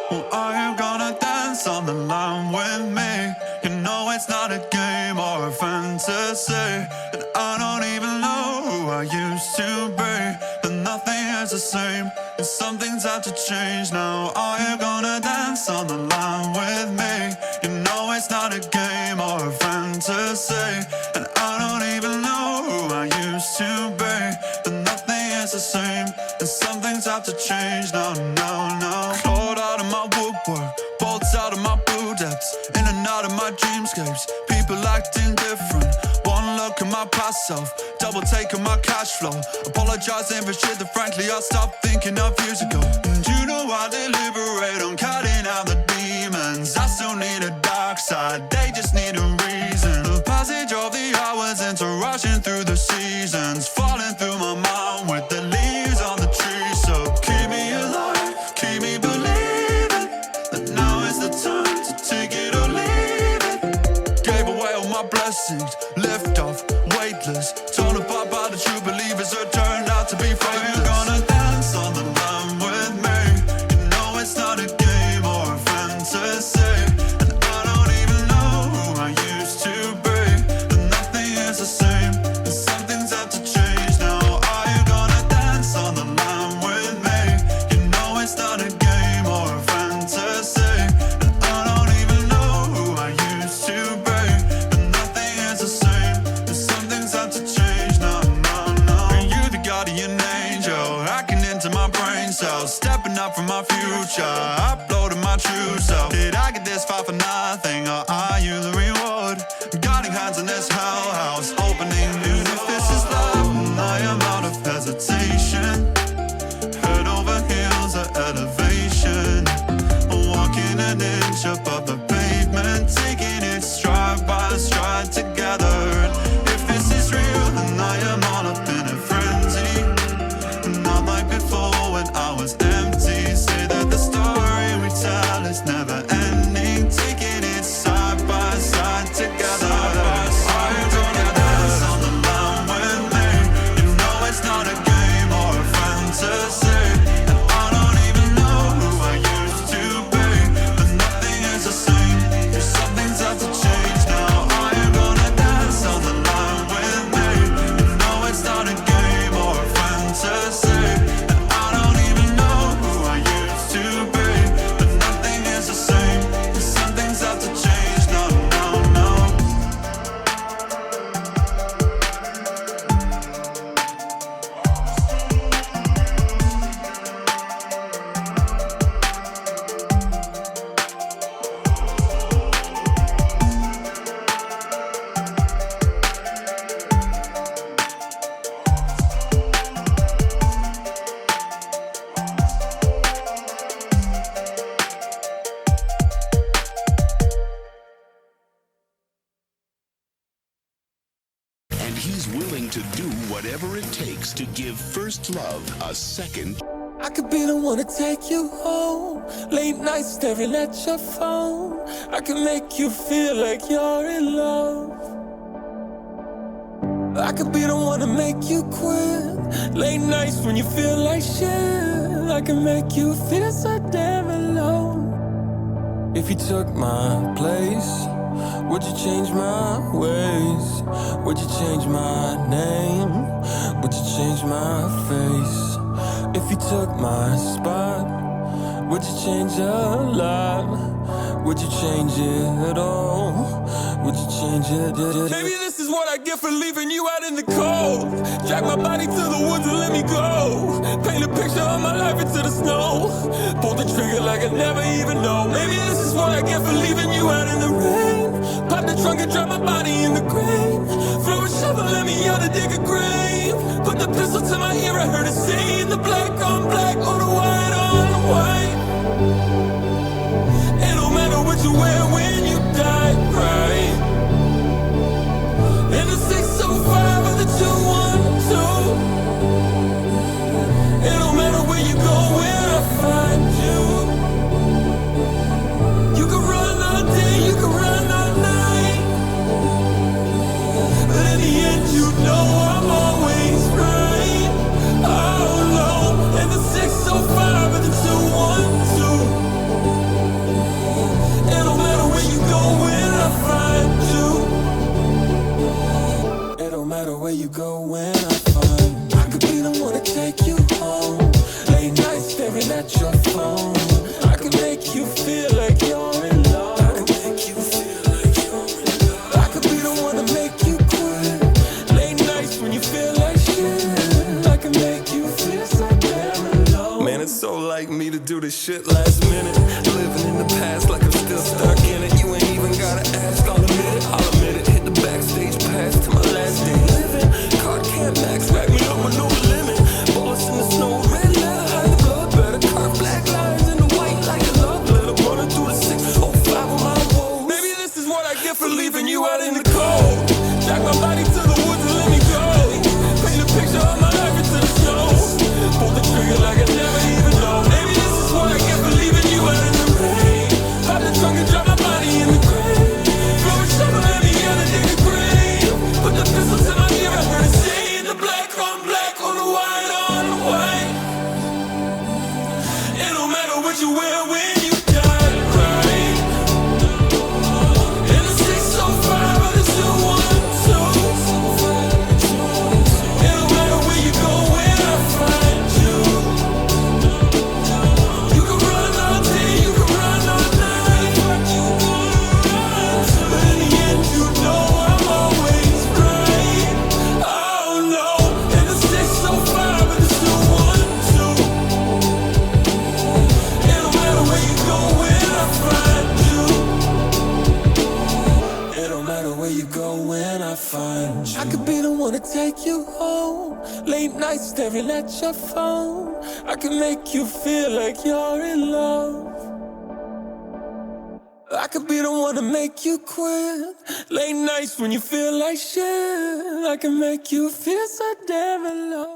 Well, are you gonna dance on the line with me? You know it's not a game or a fantasy, and I don't even know who I used to be, but nothing is the same, and some things have to change now. Are you gonna dance on the line with me? You know it's not a game or a fantasy, and I don't even know who I used to be, but nothing is the same, and some things have to change now, now. Clawed out of my woodwork, bolts out of my blue depths, in and out of my dreamscapes, people acting different. One look at my past self, double taking my cash flow, apologizing for shit that frankly I stopped thinking of years ago. And you know I deliberate on cutting out the demons. I still need a dark side, they just need a reason. The passage of the hours into rushing through the seasons, falling through my mind with the leaves on the tree. So keep me alive, keep me believing that now is the time to take it or leave it. Gave away all my blessings, lift off, weightless, torn apart by the true believers who turned out to be faithless. Are you gonna dance on the line with me? You know it's not a game or a fantasy, and I don't even know who I used to be, but nothing is the same, and some things have to change now. Are you gonna dance on the line with me? You know it's not a game or a fantasy, and I don't even know who I used to be, but nothing is the same, and some things have to change now. And you the guardian angel, hacking into my brain cells, stepping up from my future, uploading my true self. Did I get this far for nothing, or are you the reward? Guiding hands in this hell house, opening. Even if this is love, I am out of hesitation, head over heels at elevation, walking an inch above the pavement, taking it stride by stride together. If this is real, then I am all up in a frenzy, not like before when I was empty. Say that the story we tell is never ending, taking it side by side together. Are you gonna dance on the line with me? You know it's not a game or a fantasy, and I don't even know who I used to be, but nothing is the same, some things have to change now. Are you gonna dance on the line with me? You know it's not a game or a fantasy, and I don't even know who I used to be, but nothing is the same, some things have to change now, now. And he's willing to do whatever it takes to give First Love a second. I could be the one to take you home, late night staring at your phone. I can make you feel like you're in love. I could be the one to make you quit, late nights when you feel like shit. I can make you feel so damn alone. If you took my place, would you change my ways? Would you change my name? Would you change my face? If you took my spot, would you change a lot? Would you change it at all? Would you change it? Maybe this is what I get for leaving you out in the cold. Drag my body to the woods and let me go. Paint a picture of my life into the snow. Pull the trigger like I never even know. Maybe this is what I get for leaving you out in the rain. Pop the trunk and drop my body in the grave. Throw a shovel, let me out to dig a grave. Put the pistol to my ear, I heard it say in the black on black, on the white on the white. It don't matter what you wear when you die, right? In the 605 or the 212. It don't matter where you go, where I find you. You can run all day, you can run all night, but in the end you know I'm always right. Oh no, in the 605 or the 212. you go when I find I could be the one to take you home. Late nights staring at your phone. I could make you feel like you're in love. I could make you feel like you're in love. I could be the one to make you quit. Late nights when you feel like shit. I can make you feel so damn alone. Man, it's so like me to do this shit last minute. Living in the past like I'm still stuck in it. You ain't even gotta ask, I'll admit it. I'll admit it. Hit the backstage pass to my last day living. Card can't max, rack me up with no limit. Bullets in the snow, red letter, hide the blood better. Carve black lines in the white like a love letter. Running through the 605 on my woes. Maybe this is what I get for leaving you out in the cold. Jack my body to the woods and let me go. Paint a picture of my life into the snow. Pull the trigger like I never even know. Maybe this is what I get for leaving you out in the rain. Pop the trunk and drop my body in the grave. Throw a shovel at me and I dig a grave. Put the pistols in my ear, I heard it say the black on the white on the white. It don't matter what you wear when you die, right? In the 605 or the 212. It don't matter where you go when I find you. You can run all day, you can run all night. But in the end, you know I'm always right. Oh no, in the 605 or the 212. It don't matter where you go when I find you. It don't matter where you go when I find you. I could be the one to take you home. Late nights staring at your phone. I can make you feel like you're in love. I could be the one to make you quit. Late nights when you feel like shit. I can make you feel so damn alone.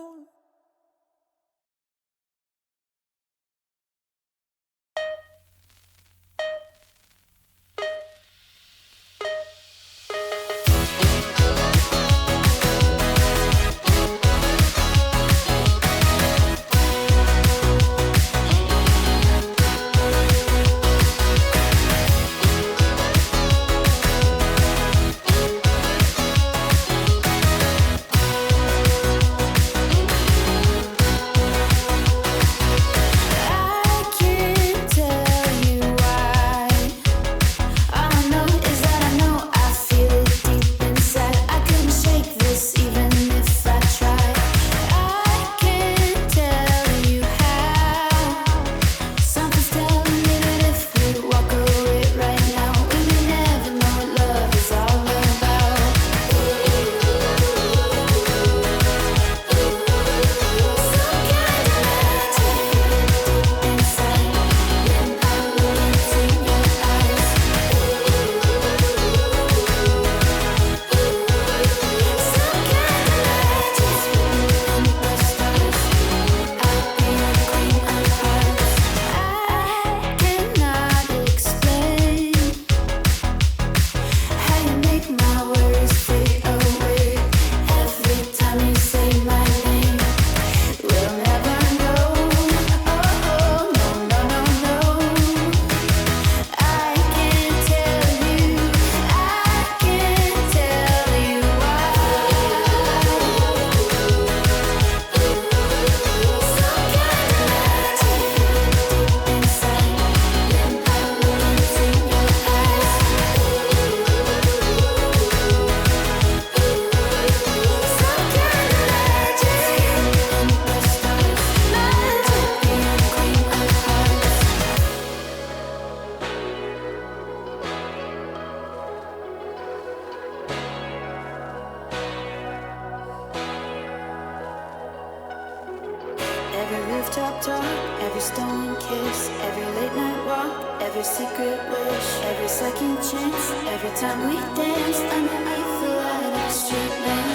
rooftop talk, every stolen kiss, every late night walk, every secret wish, every second chance, every time we dance underneath the light of the street lamp.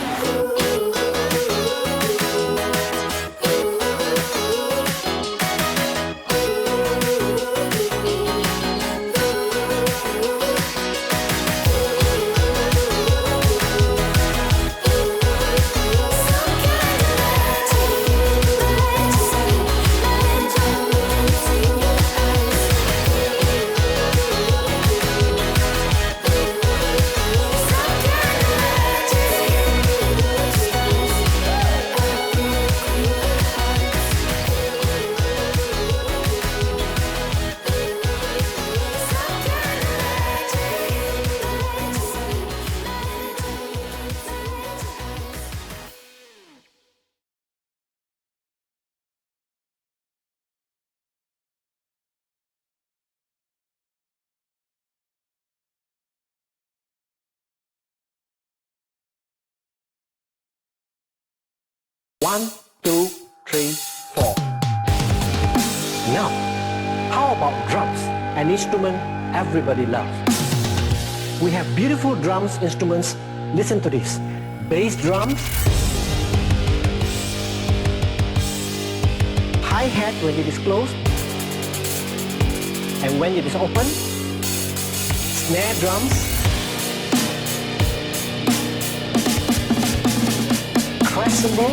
1, 2, 3, 4. Now, how about drums, an instrument everybody loves? We have beautiful drums instruments. Listen to this. Bass drums, hi-hat when it is closed, and when it is open, snare drums, crash cymbal,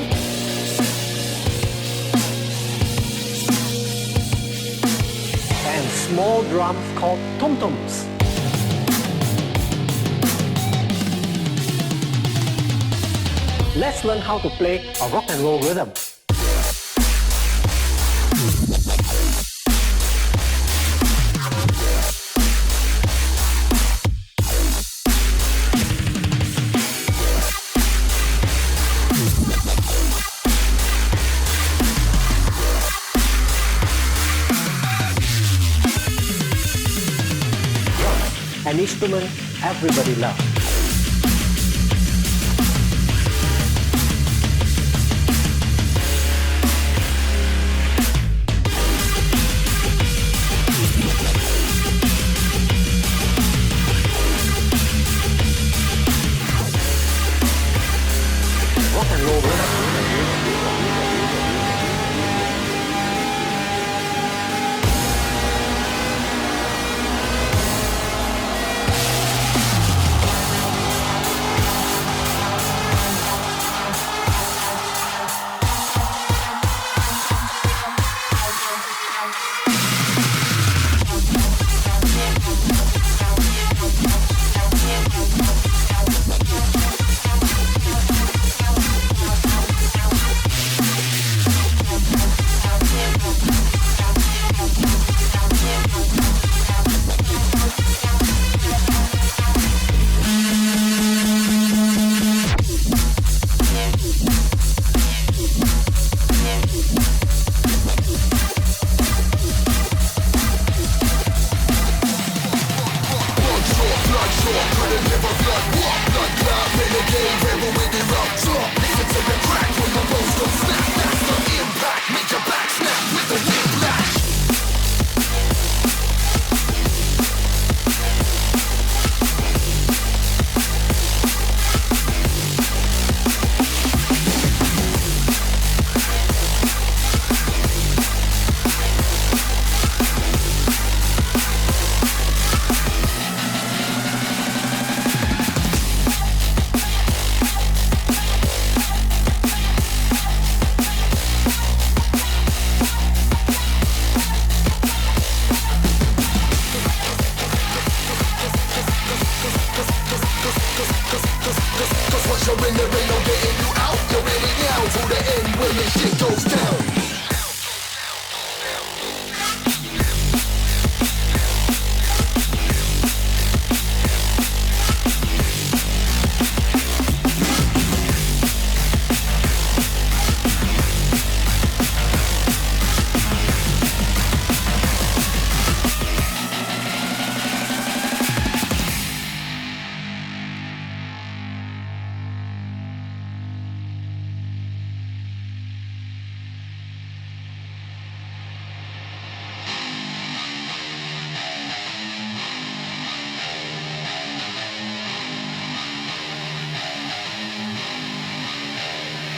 and small drums called tom-toms. Let's learn how to play a rock and roll rhythm. An instrument everybody loves. Rock and roll rhythm.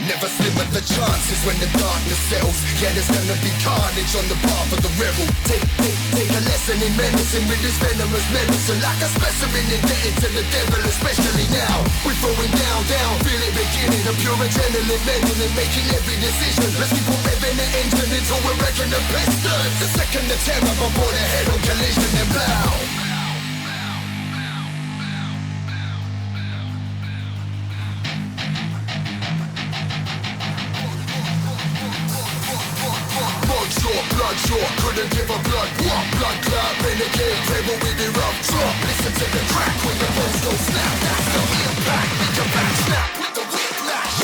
Never slip with the chances when the darkness settles. Yeah, there's gonna be carnage on the path of the rebel. Take a lesson in medicine with this venomous medicine. Like a specimen indebted to the devil, especially now. We're throwing down, feel it beginning. The pure adrenaline, meddling, making every decision. Let's keep on revving the engine until we're wrecking the pistons. The second the terror before the head-on collision and blow. Bloodshot, couldn't give a blood. Blood clot, renegade, rebel with the rough drop. Listen to the crack when the bones go snap. That's the impact, make your back snap with the whiplash.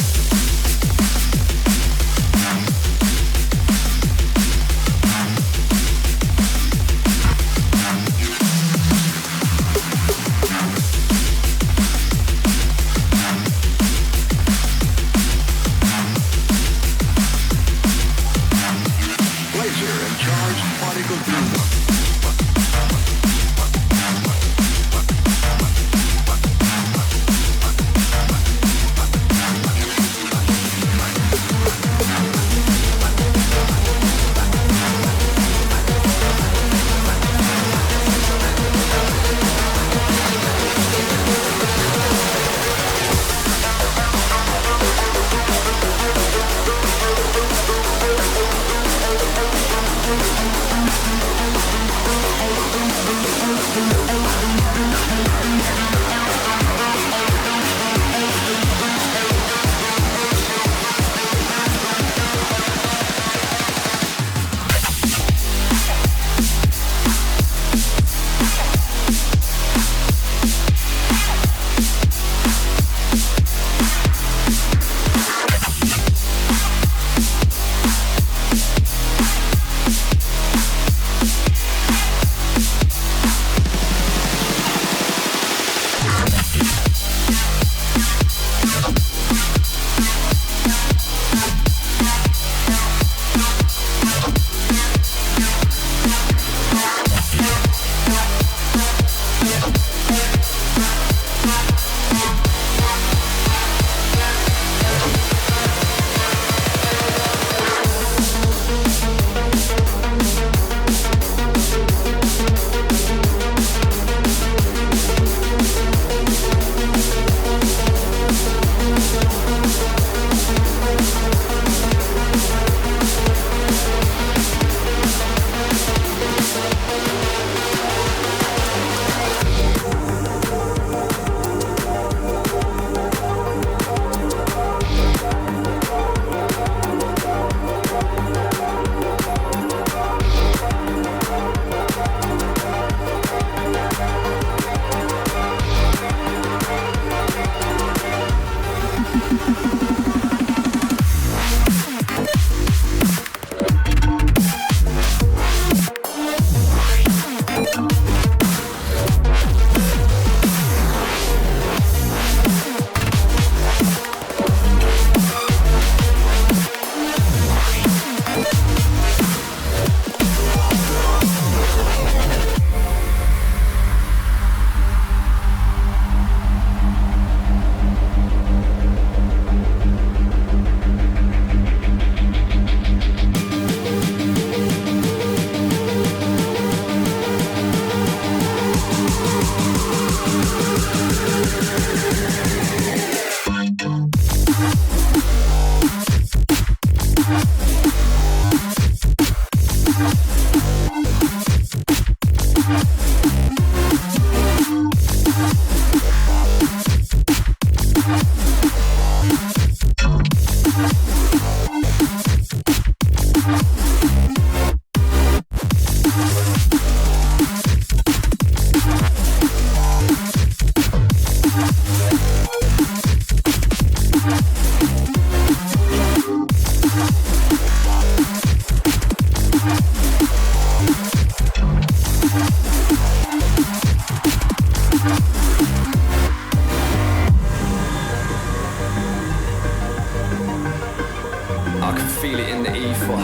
I can feel it in the ether.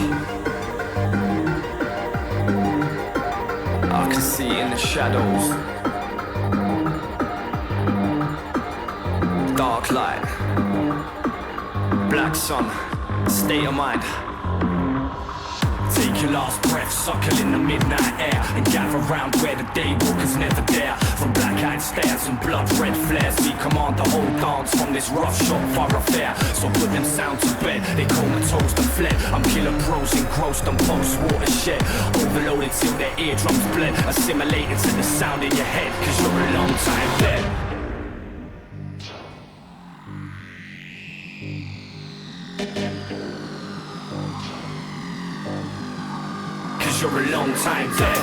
I can see it in the shadows. Dark light, black sun, state of mind. Take your last breath, suckle in the midnight air, and gather round where the daywalkers never dare. From black-eyed stares and blood-red flares, we command the whole dance from this rough shop thoroughfare. So put them sound to bed, they comatose the fled. I'm killer pros engrossed on post-watershed, overloaded till their eardrums bled, assimilated to the sound in your head, cause you're a long time dead. You're a long time dead.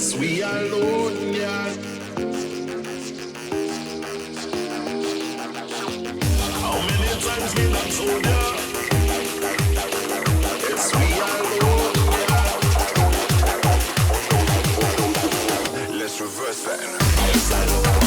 Yes, we are alone, yeah. How many times me done told ya? Yes, we are alone, yeah. Let's reverse that. Yes, I know.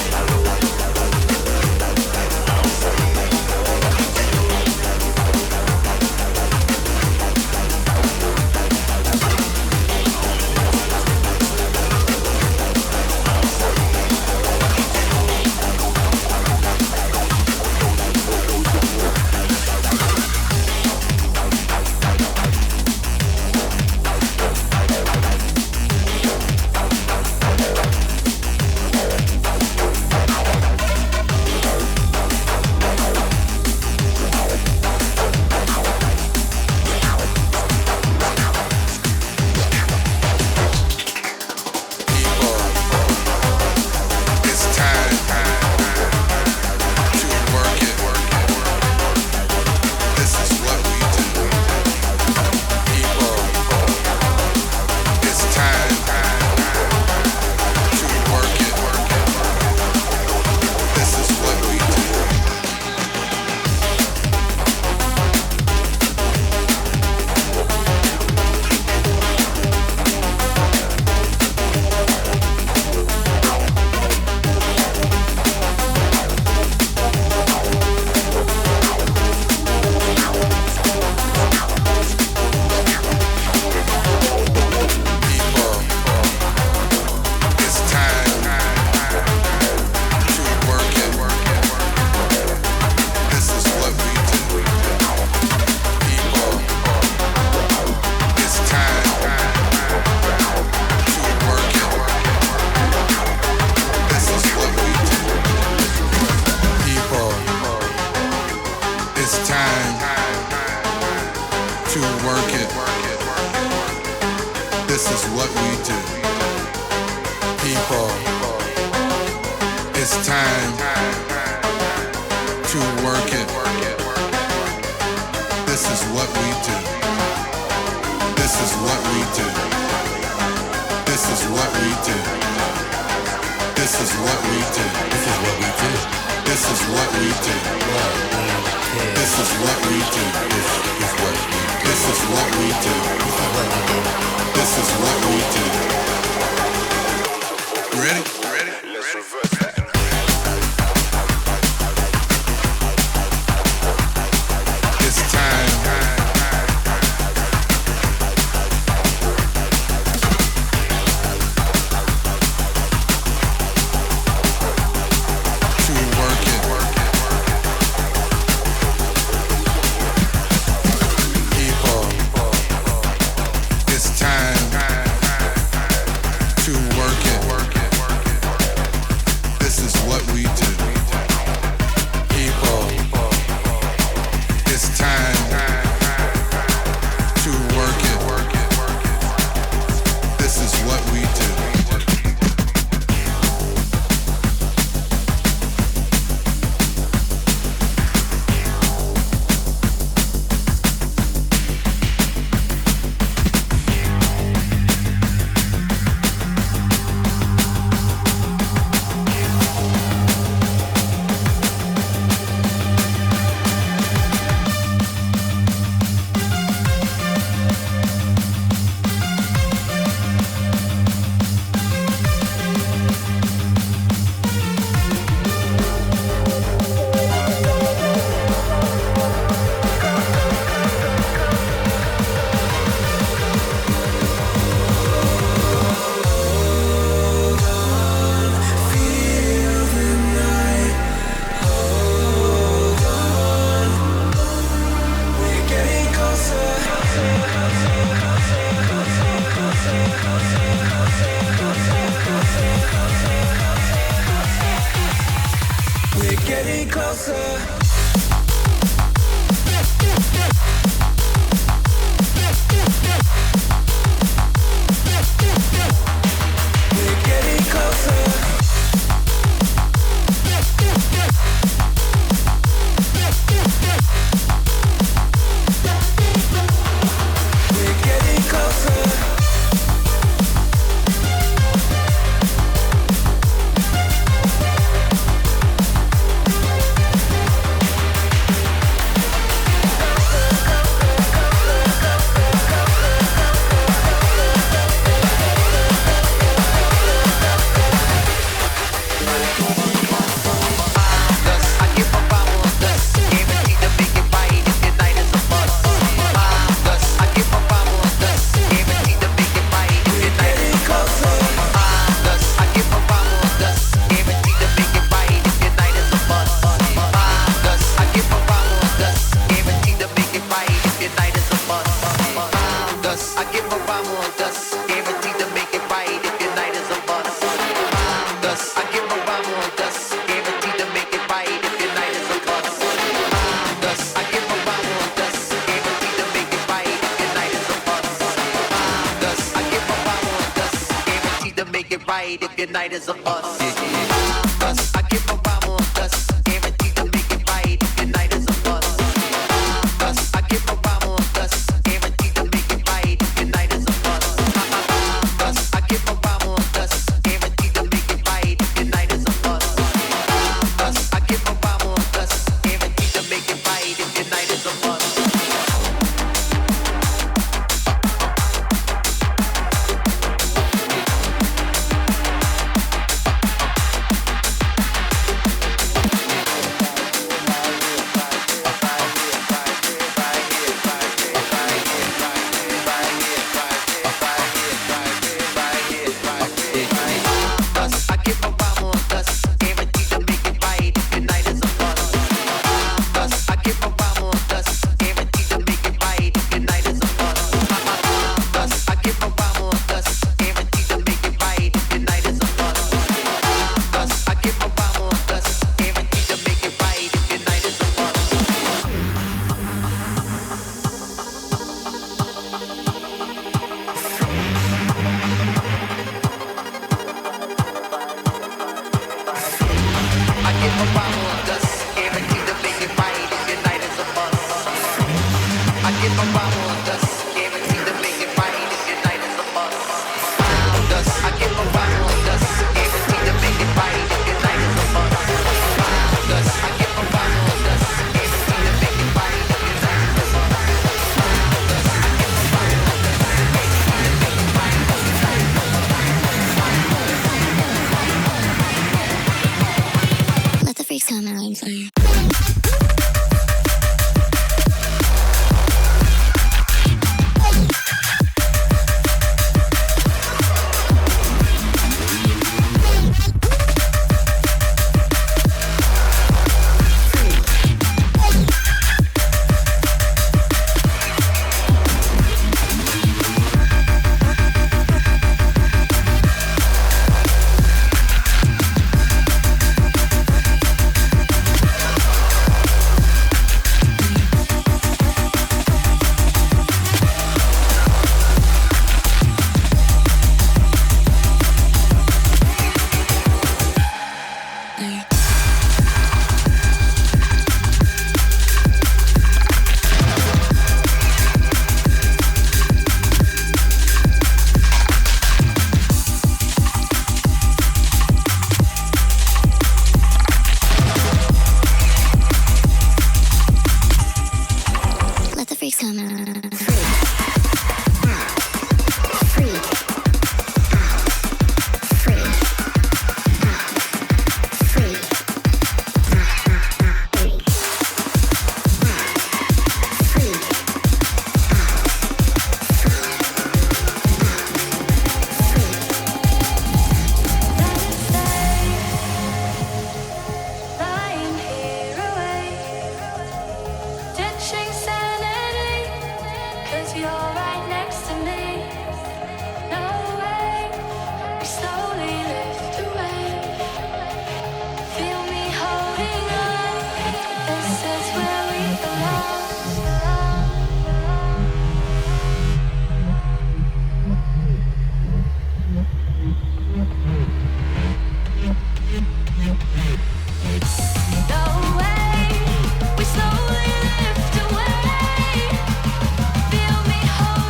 right if your night is a bust. Bust, I give a rhyme on dust, guaranteed to make it right if your night is a bust. Bust, I give a rhyme on dust, guaranteed to make it right if your night is a bust. Bust, I give a rhyme on dust, guaranteed to make it right if your night is a bust. Bust, I give a rhyme on dust, guaranteed to make it right if your night is a bust. We slowly lift away. Feel me hold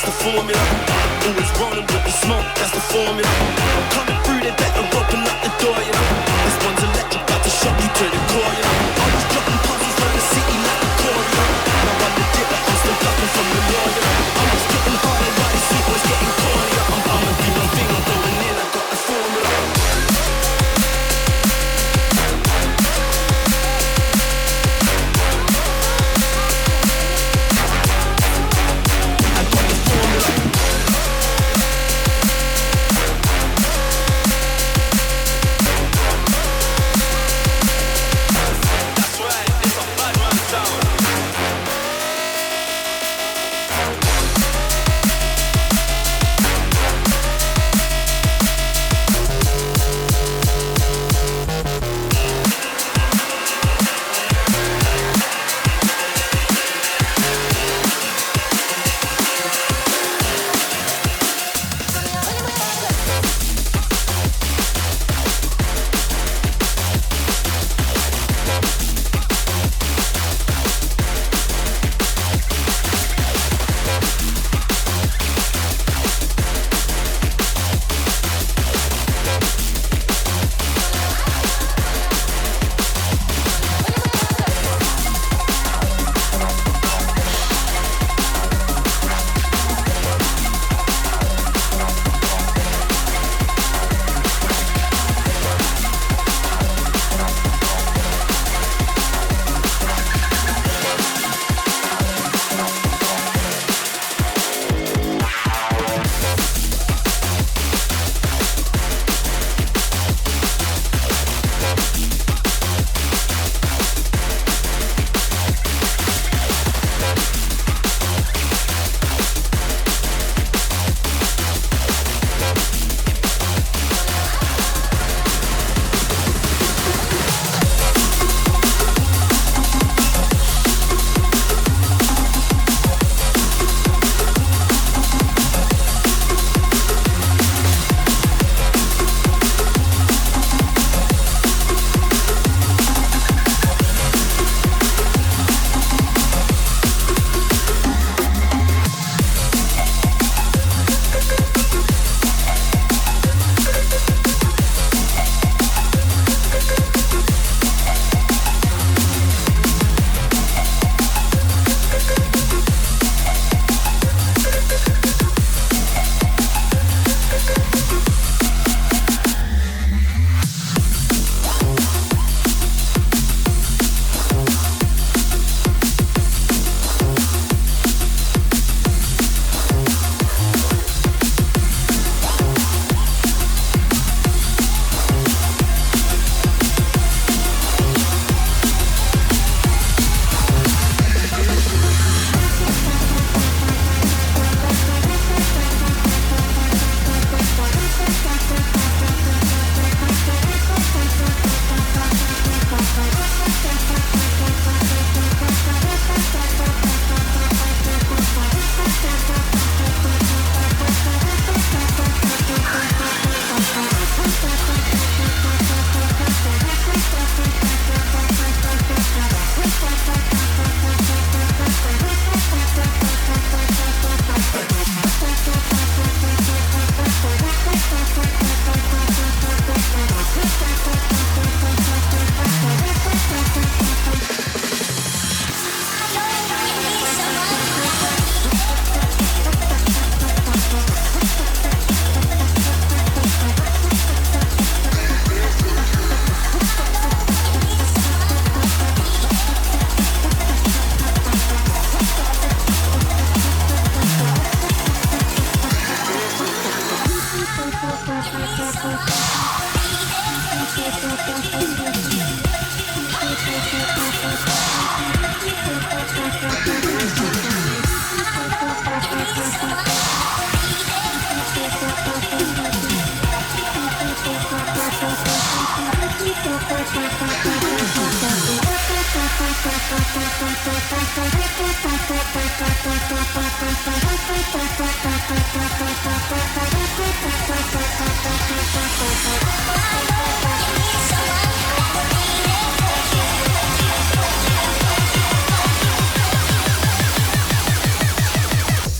that's the formula. Always rolling with the smoke, that's the formula. Coming through, they better open up the door, yeah. This one's electric, about to shock you to the core, yeah. I was dropping puzzles around the city like a choreo. Now I'm the dipper, I'm still ducking from the lawyer. I'm just getting harder, while the seat was getting cornier. I'm a do my thing, I'm going in, I got the formula.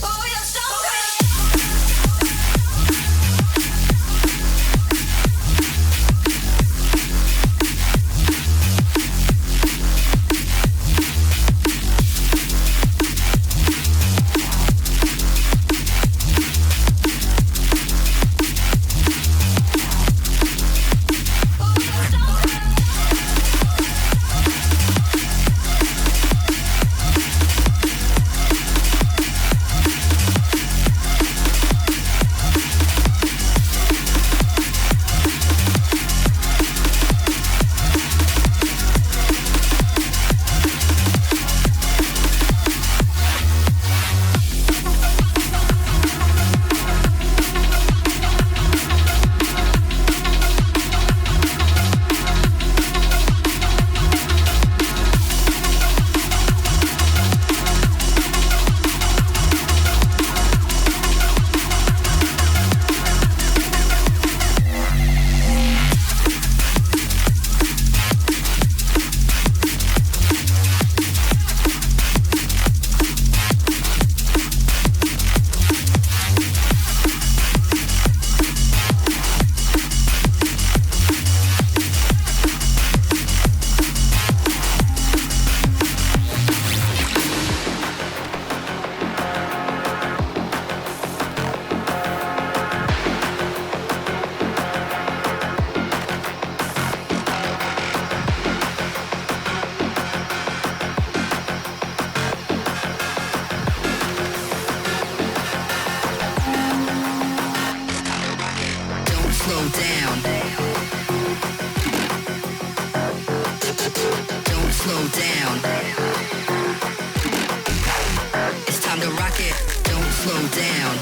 Oh, you're so crazy. down.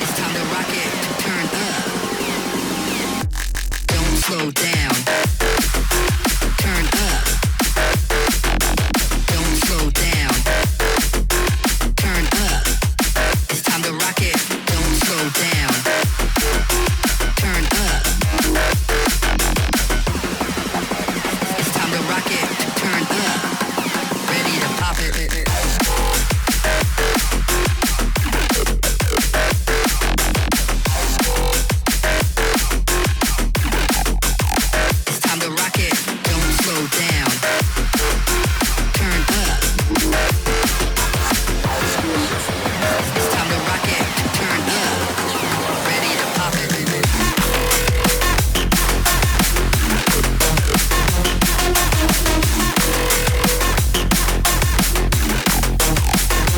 It's time to rock it, turn up. Don't slow down. Turn up. Don't slow down. Turn up. It's time to rock it. Don't slow down. Turn up. It's time to rock it. Turn up. Ready to pop it. It's time to rock it. Don't slow down. Turn up. It's time to rock it. Turn up. Ready to pop it.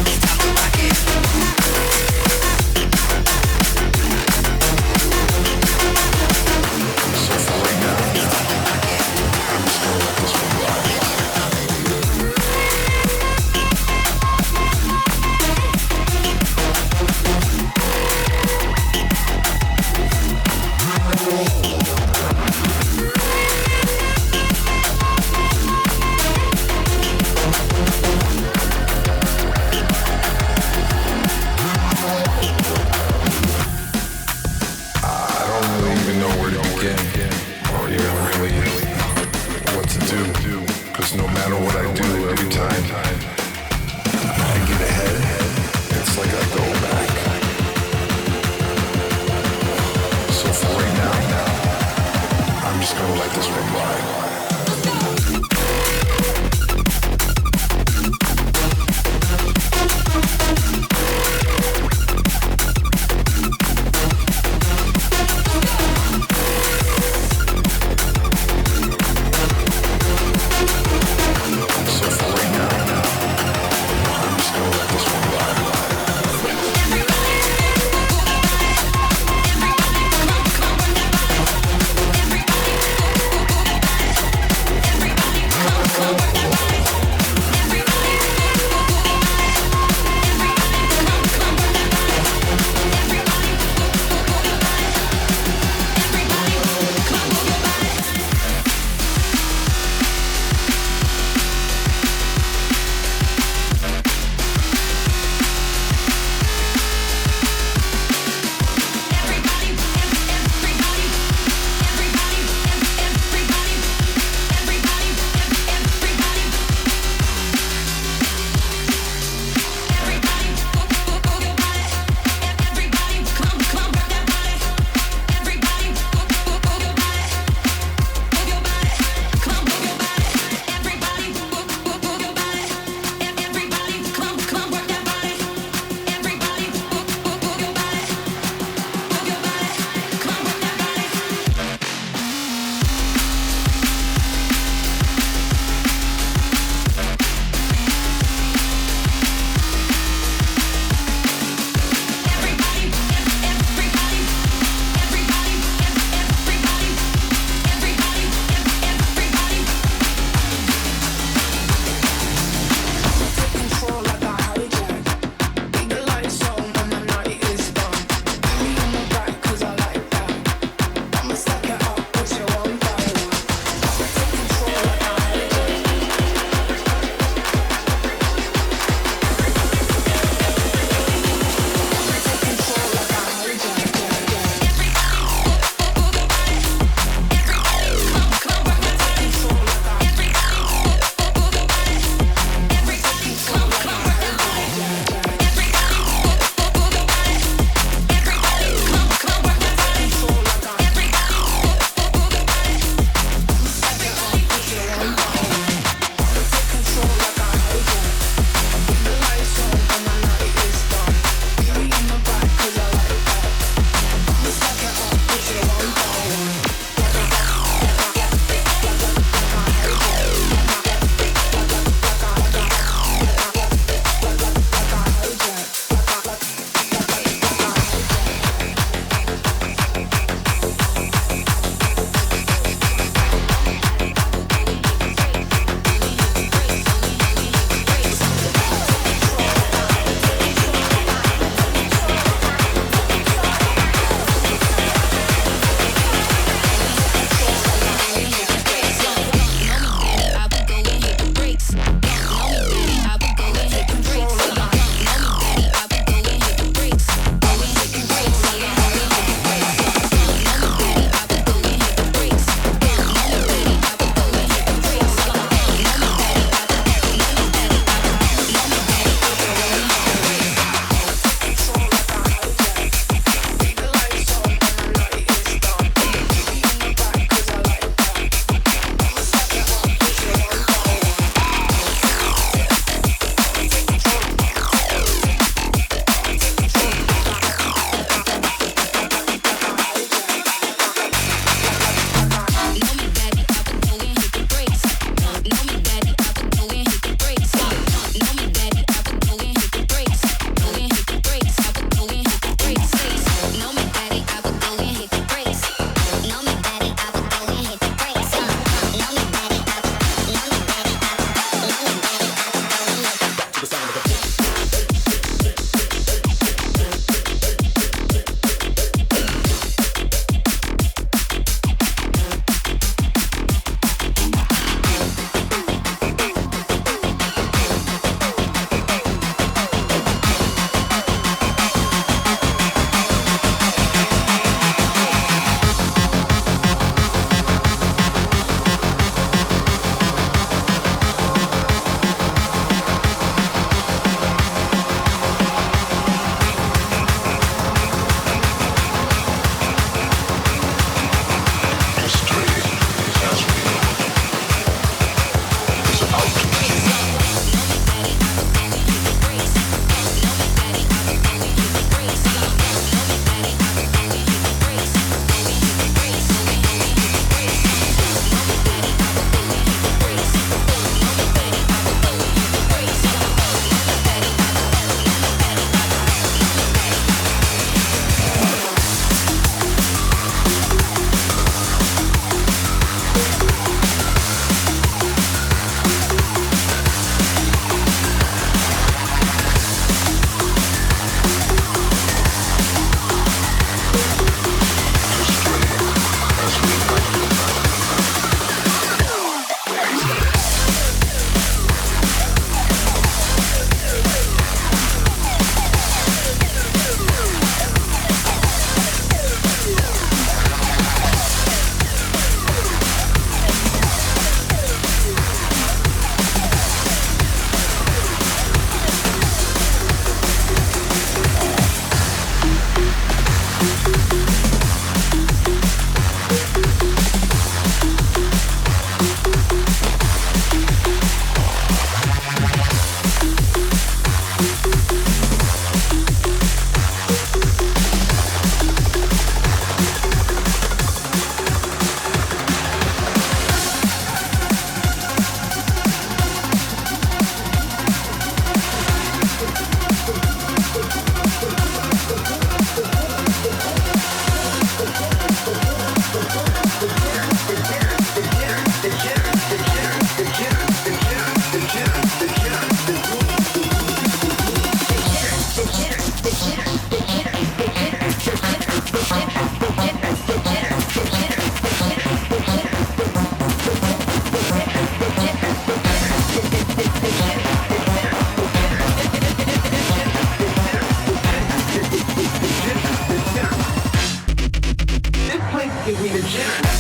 It's time to rock it. So for right now, I'm just gonna let this one ride. I don't really even know where to begin, or even really what to do. Cause no matter what I do, every time I get ahead, it's like I go back. So for right now, I'm just gonna let this one ride. So for right now, I'm just gonna let this one ride. give me the jitters.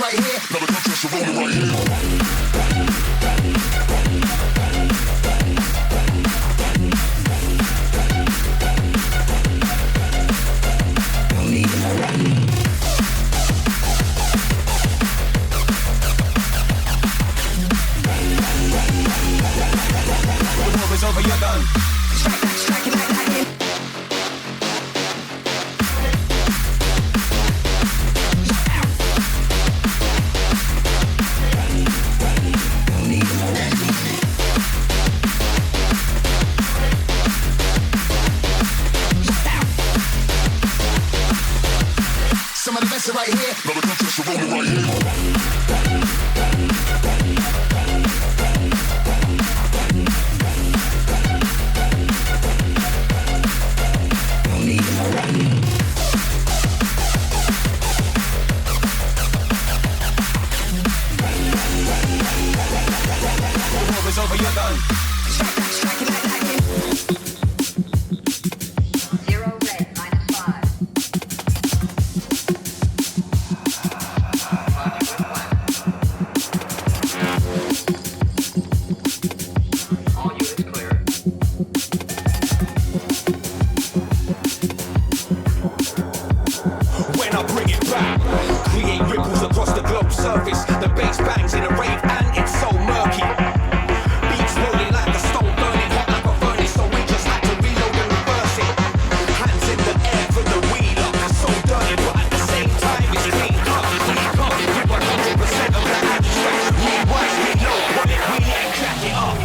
right here. Now the contrast are rolling right here. Over, you're done. Strike it like lightning. Some of the best are right here. Now the contrast are rolling right here. Over, you're done. Strike it like lightning. 0 red, -5. All units clear. When I bring it back, create ripples across the globe's surface. The bass bangs in a rave and it's so murky. Rolling like a stone, burning hot like a furnace. So we just had to reload and reverse it. Hands in the air for the wheel up. So dirty, but at the same time it's clean cut. We come with 100% of the abstract. Rewind, reload, run it, wheel it and crack it up.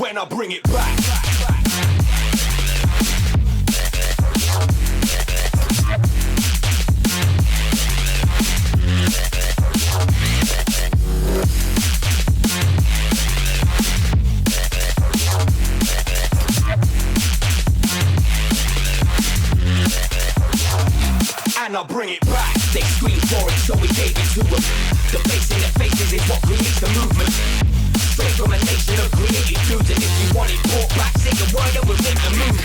When I bring it back. And I bring it back. They screamed for it, so we gave it to them. The bass in their faces is what creates the movement. Straight from a nation of creative dudes. And if you want it brought back, say the word and we'll make the move.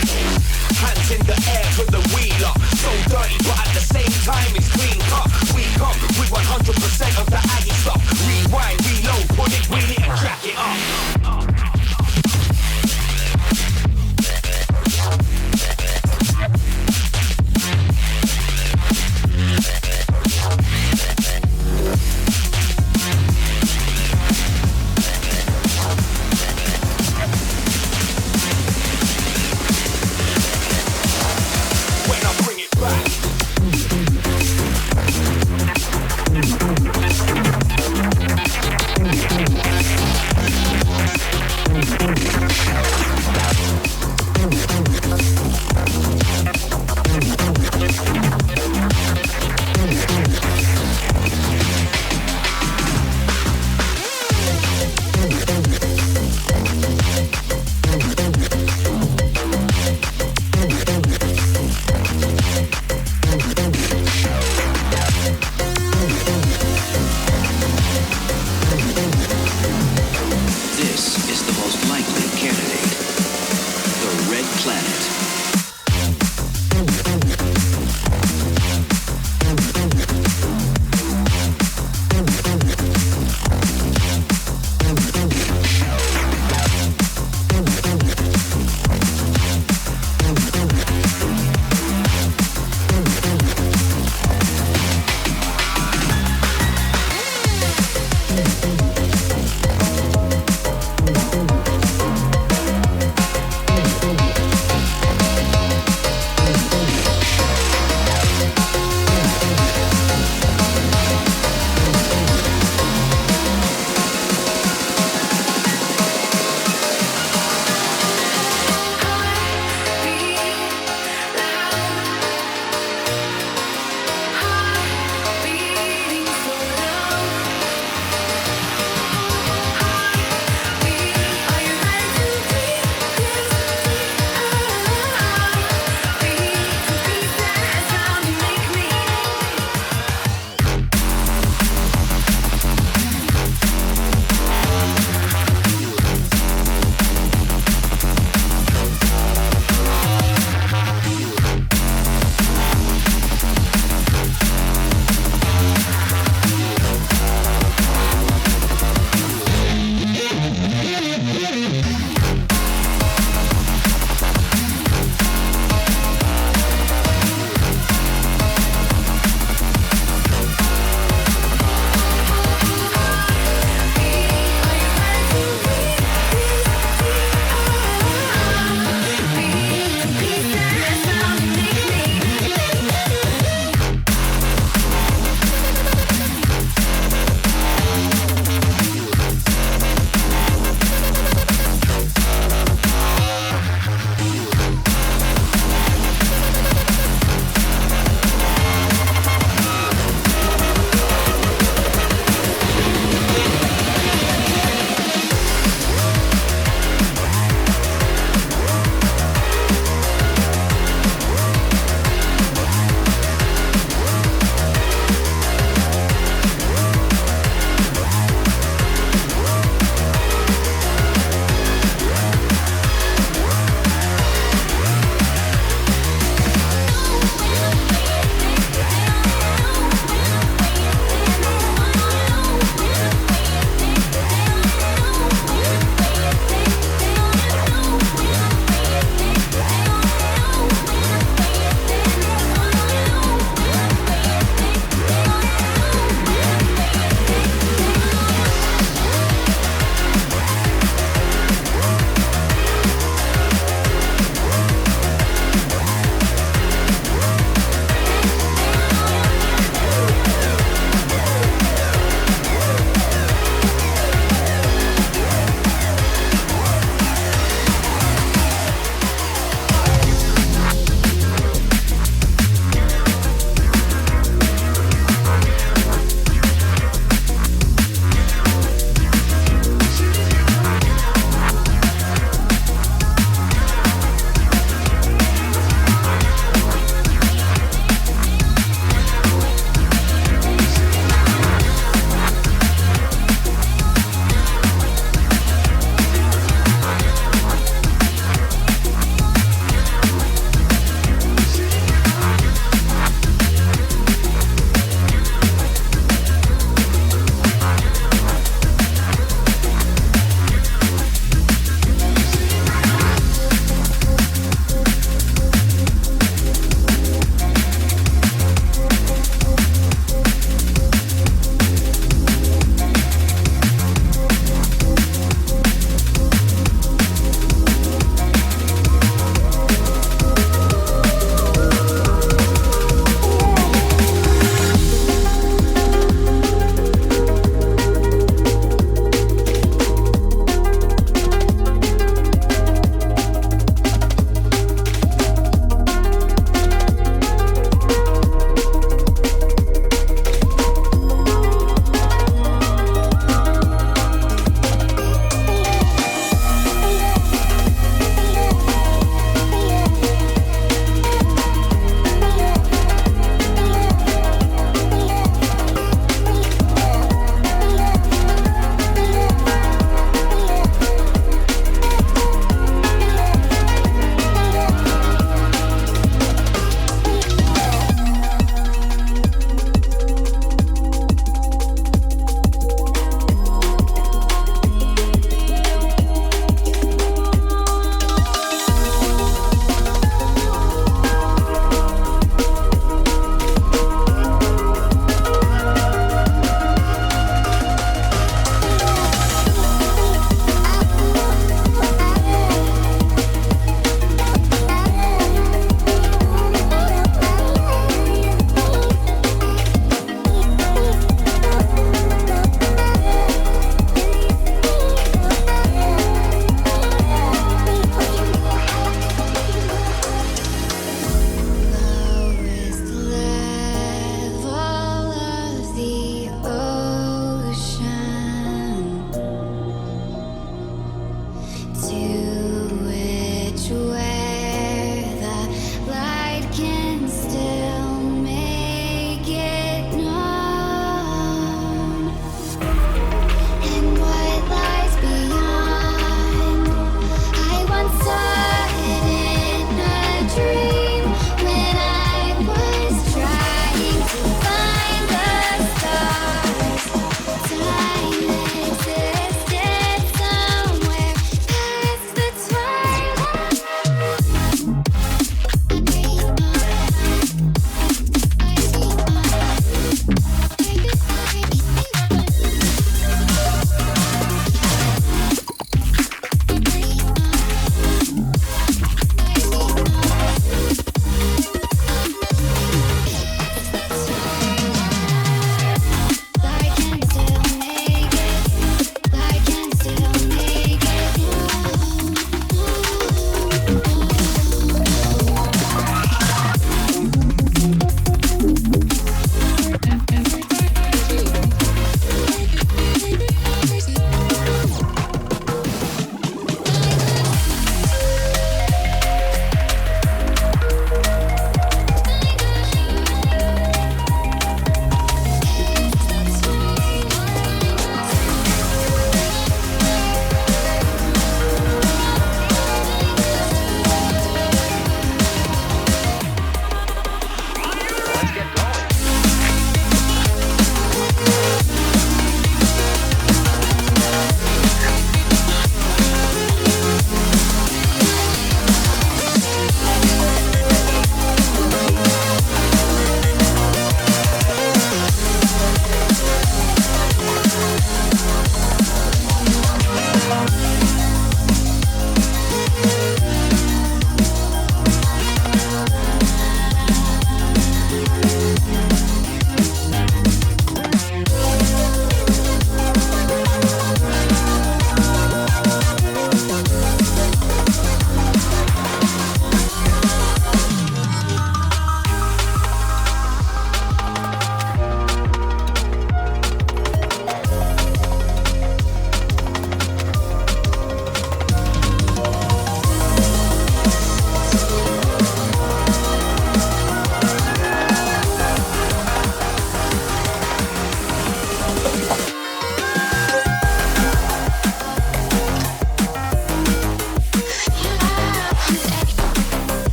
Hands in the air for the wheel up. So dirty, but at the same time it's clean cut. We come with 100% of the Aggie stuff. Rewind, reload, put it, wheel it and crack it up.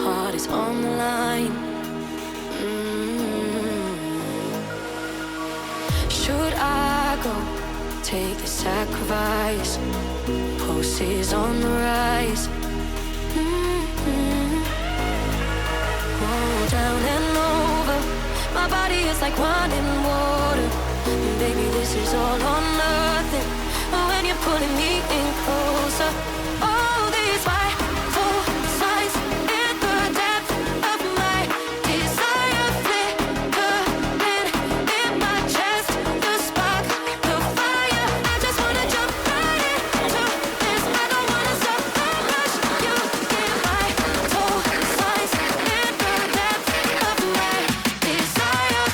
heart is on the line. Should I go take the sacrifice? Pulse is on the rise. Oh, down and over. My body is like wine and water. Baby, this is all or nothing. When you're pulling me in closer. All these vital signs in the depth of my desire flickering in my chest. The spark, the fire. I just wanna jump right into this. I don't wanna stop the rush. You get vital signs in the depth of my desire.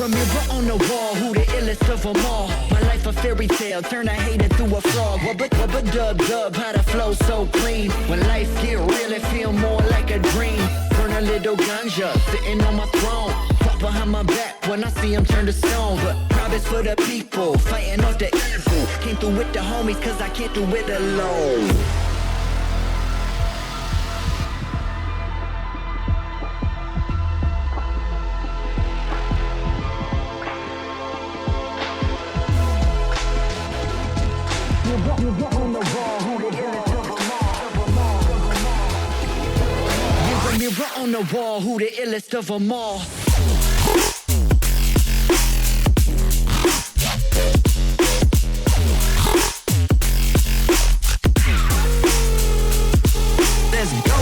Mirror on the wall, who the illest of them all? My life a fairy tale, turn a hater into a frog. Wubba dub dub, how to flow so clean. When life get real, it feel more like a dream. Burn a little ganja, sitting on my throne. Pop behind my back when I see him turn to stone. But promise for the people, fighting off the evil. Came through with the homies, cause I can't do it alone. Mirror on the wall, who the illest of them all? Let's go.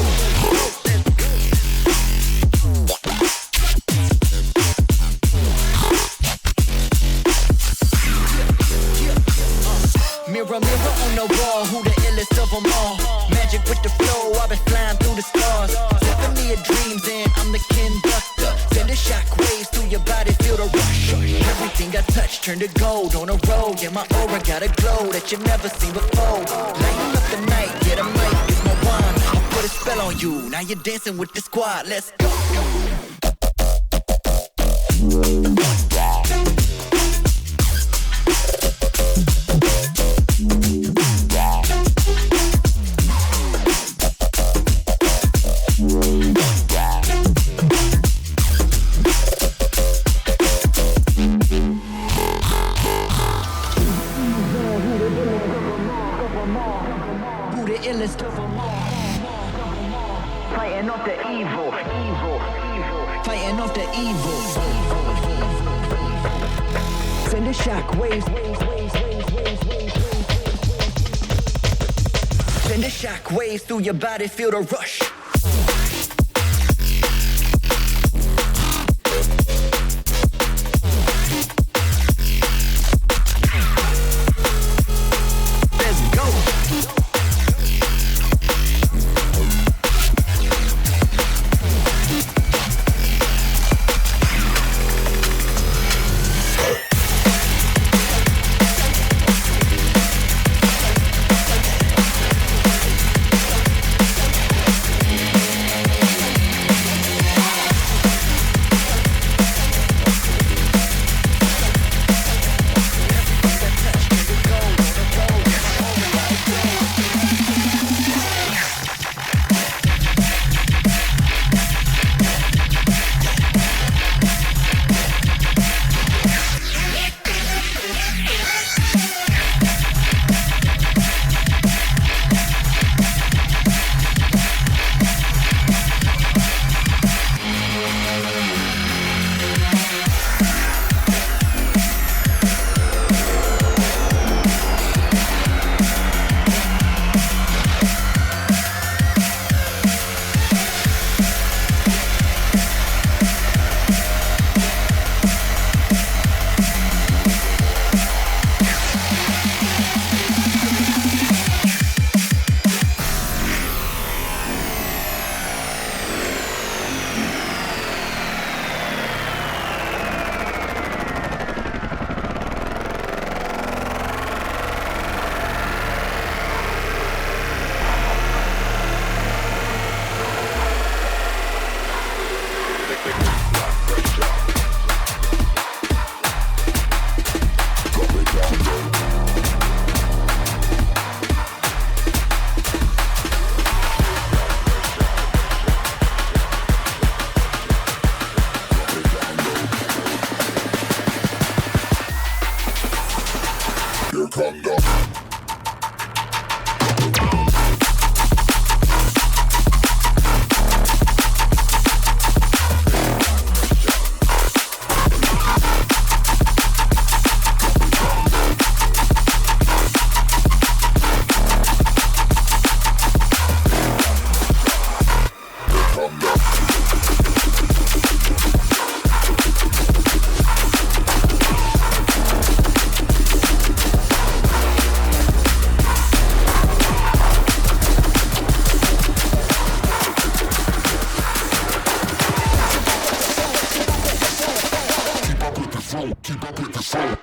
Mirror, mirror on the wall, who the illest of them all? Magic with the flow, I've been flying through the stars. Symphony of dreams and I'm the conductor. Send the shockwaves through your body, feel the rush. Everything I touch turn to gold on the road. Yeah, my aura got a glow that you've never seen before. Lighting up the night, yeah, the mic is my wine. I put a spell on you, now you're dancing with the squad. Let's go. Fighting off the evil. Fighting off the evil. Send the shockwaves. Send the shockwaves through your body, feel the rush. flow, keep up with the flow.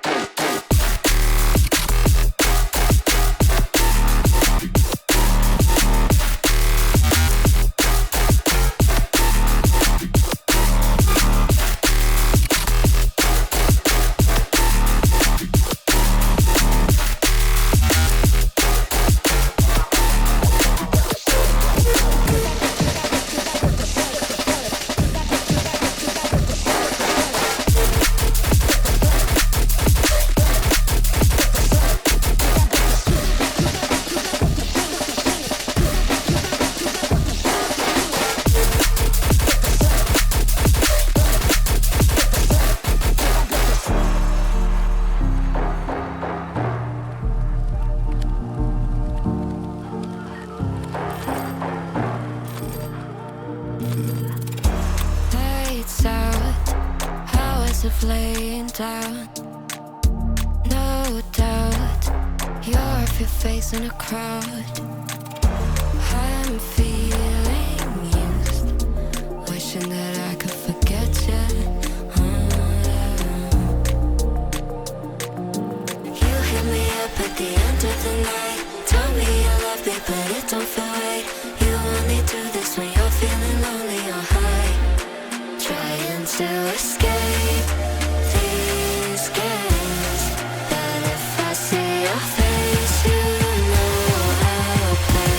Lights out, hours of laying down. No doubt, you're off your face in a crowd. I'm feeling used, wishing that I could forget you. You hit me up at the end of the night. Tell me you love me, but it don't feel right. You only do this when you're feeling lonely or high. Trying to escape these games, but if I see your face, you know I'll play.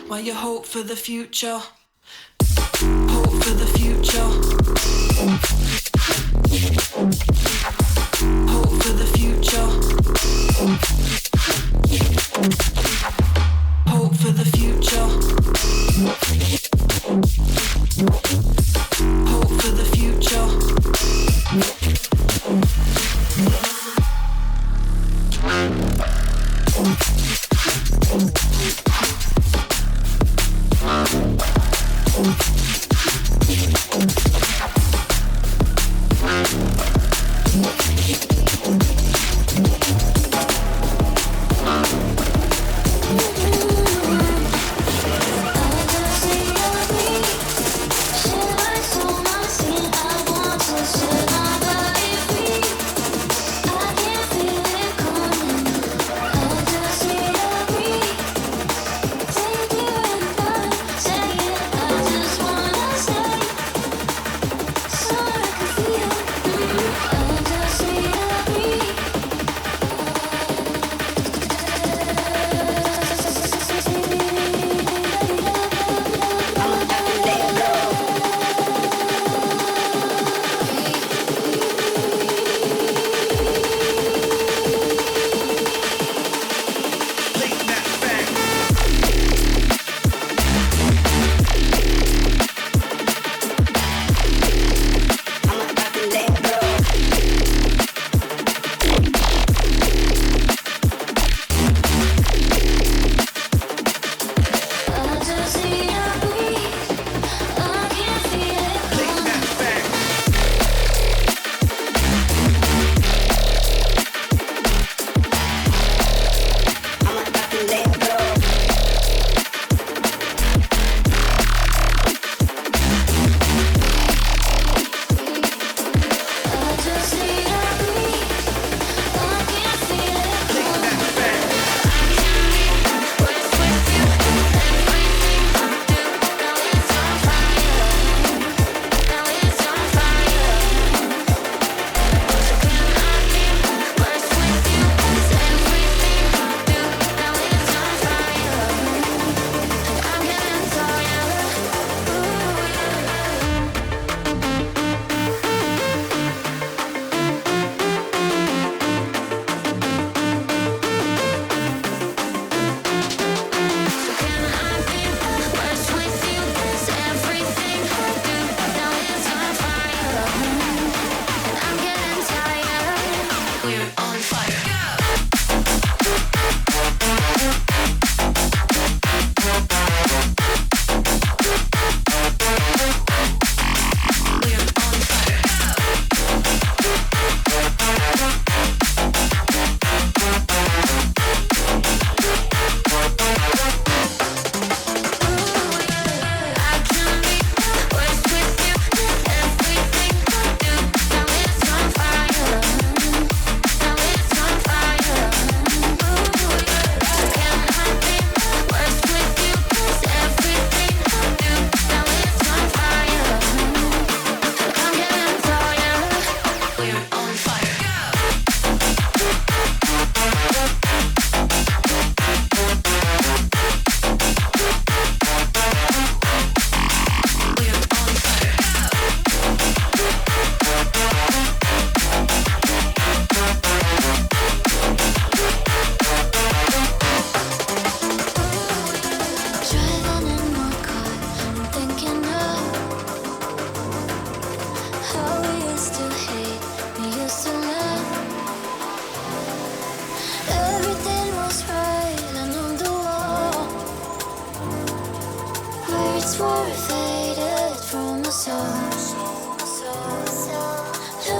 While you hope for the future, hope for the future, hope for the future, hope for the future, hope for the future.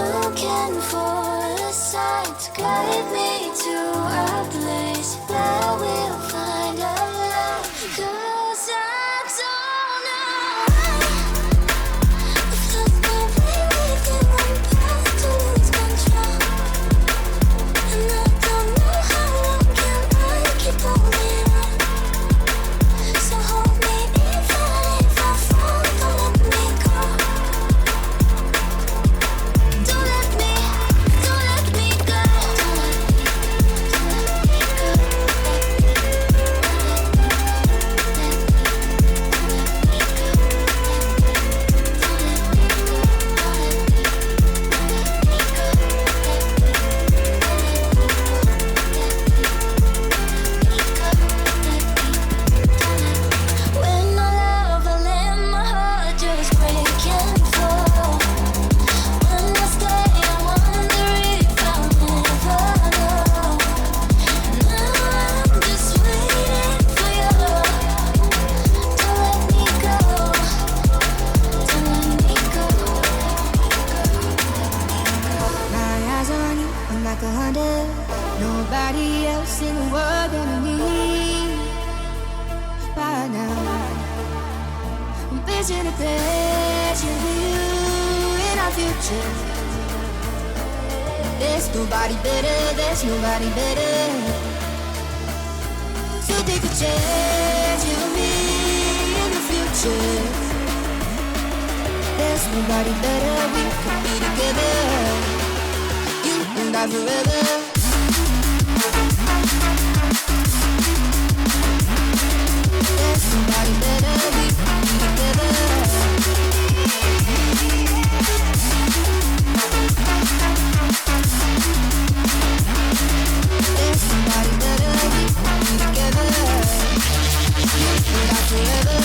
Looking for a sign to guide me to a place where we'll find our love. 'Cause I don't know if love completely can run back to lose control. And I don't know how long can I keep holding on. So hold me even if I fall, don't let me go. Don't let me like 100. Nobody else in the world gonna need right now. I'm visioning a pleasure with you in our future. There's nobody better, there's nobody better. So take a chance, you and me in the future. There's nobody better, we could be together. You and I forever. There's nobody better, we could be together. There's somebody better, we could be together. You and I forever.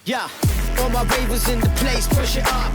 Yeah, all my ravers in the place, push it up.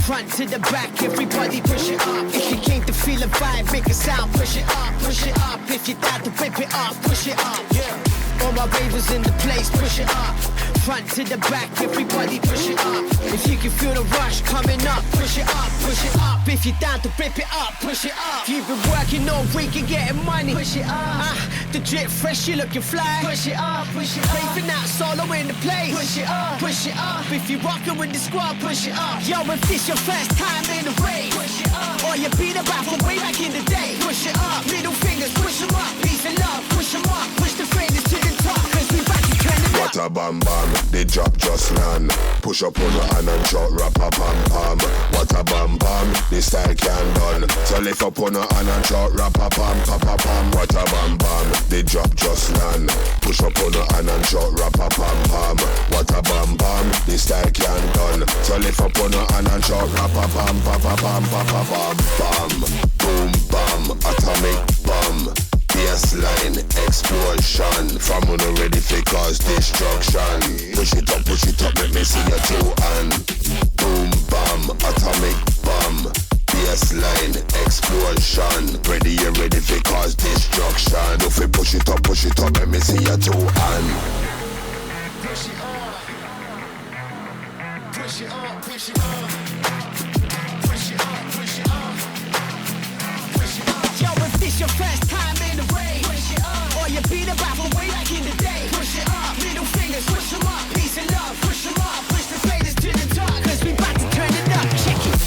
Front to the back, everybody push it up. If you came to feel a vibe, make a sound, push it up, push it up. If you died to rip it up, push it up. Yeah, all my ravers in the place, push it up. Front to the back, everybody push it up. If you can feel the rush coming up, push it up, push it up. If you're down to rip it up, push it up. If you've been working all week and getting money, push it up. The drip fresh, you looking fly, push it up, push it up. Raving out solo in the place, push it up, push it up. If you rocking with the squad, push it up. Yo, if this your first time in the rave, push it up. Or you beat about from way back in the day, push it up. Middle fingers, push them up. Peace and love, push them up. Push the fingers to the top, cause we back to turn it up. What a bam bam, the drop just land. Push up on the hand and shot rap a pam pam. What a bam bam, the style can done. So lift up on the hand and shot rap a pam pam pam. What a bam bam, the drop just land. Push up on the hand and shot rap a pam pam. What a bam bam, the style can done. So lift up on the hand and shot rap a pam pam pam pam pam pam. Boom bam, atomic bomb. Bassline explosion. From when you're ready for cause destruction. Push it up, let me see your two hand. Boom bam, atomic bomb. Bassline explosion. Ready, you're ready for cause destruction. If we push it up, let me see your two hand. Push it up. Push it up, push it up. Push it up, push it up. Push it up. Yo, if this your first time in the rave, push it up. Or you beat about from way back in the day, push it up. Middle fingers, push them up. Peace and love, push them up. Push the faders to the top, cause we about to turn it up. Check it.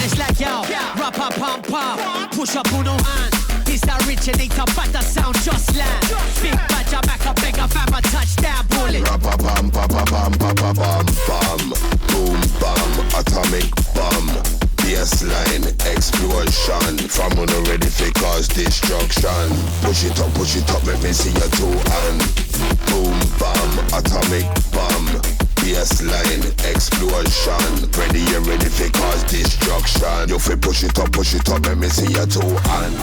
It's like yo, rap a pam pam. Push up on no hand. This originator, but the sound just land. Big bad Jamaica, beg a fam a touchdown bullet. Rap a pam pam pam pam pam pam pam. Boom bam, atomic bomb. Bassline explosion. From when you're ready for cause destruction. Push it up, let me see your two hand. Boom bam, atomic bomb. Bassline explosion. Ready, you're ready for cause destruction. You fi push it up, let me see your two hand.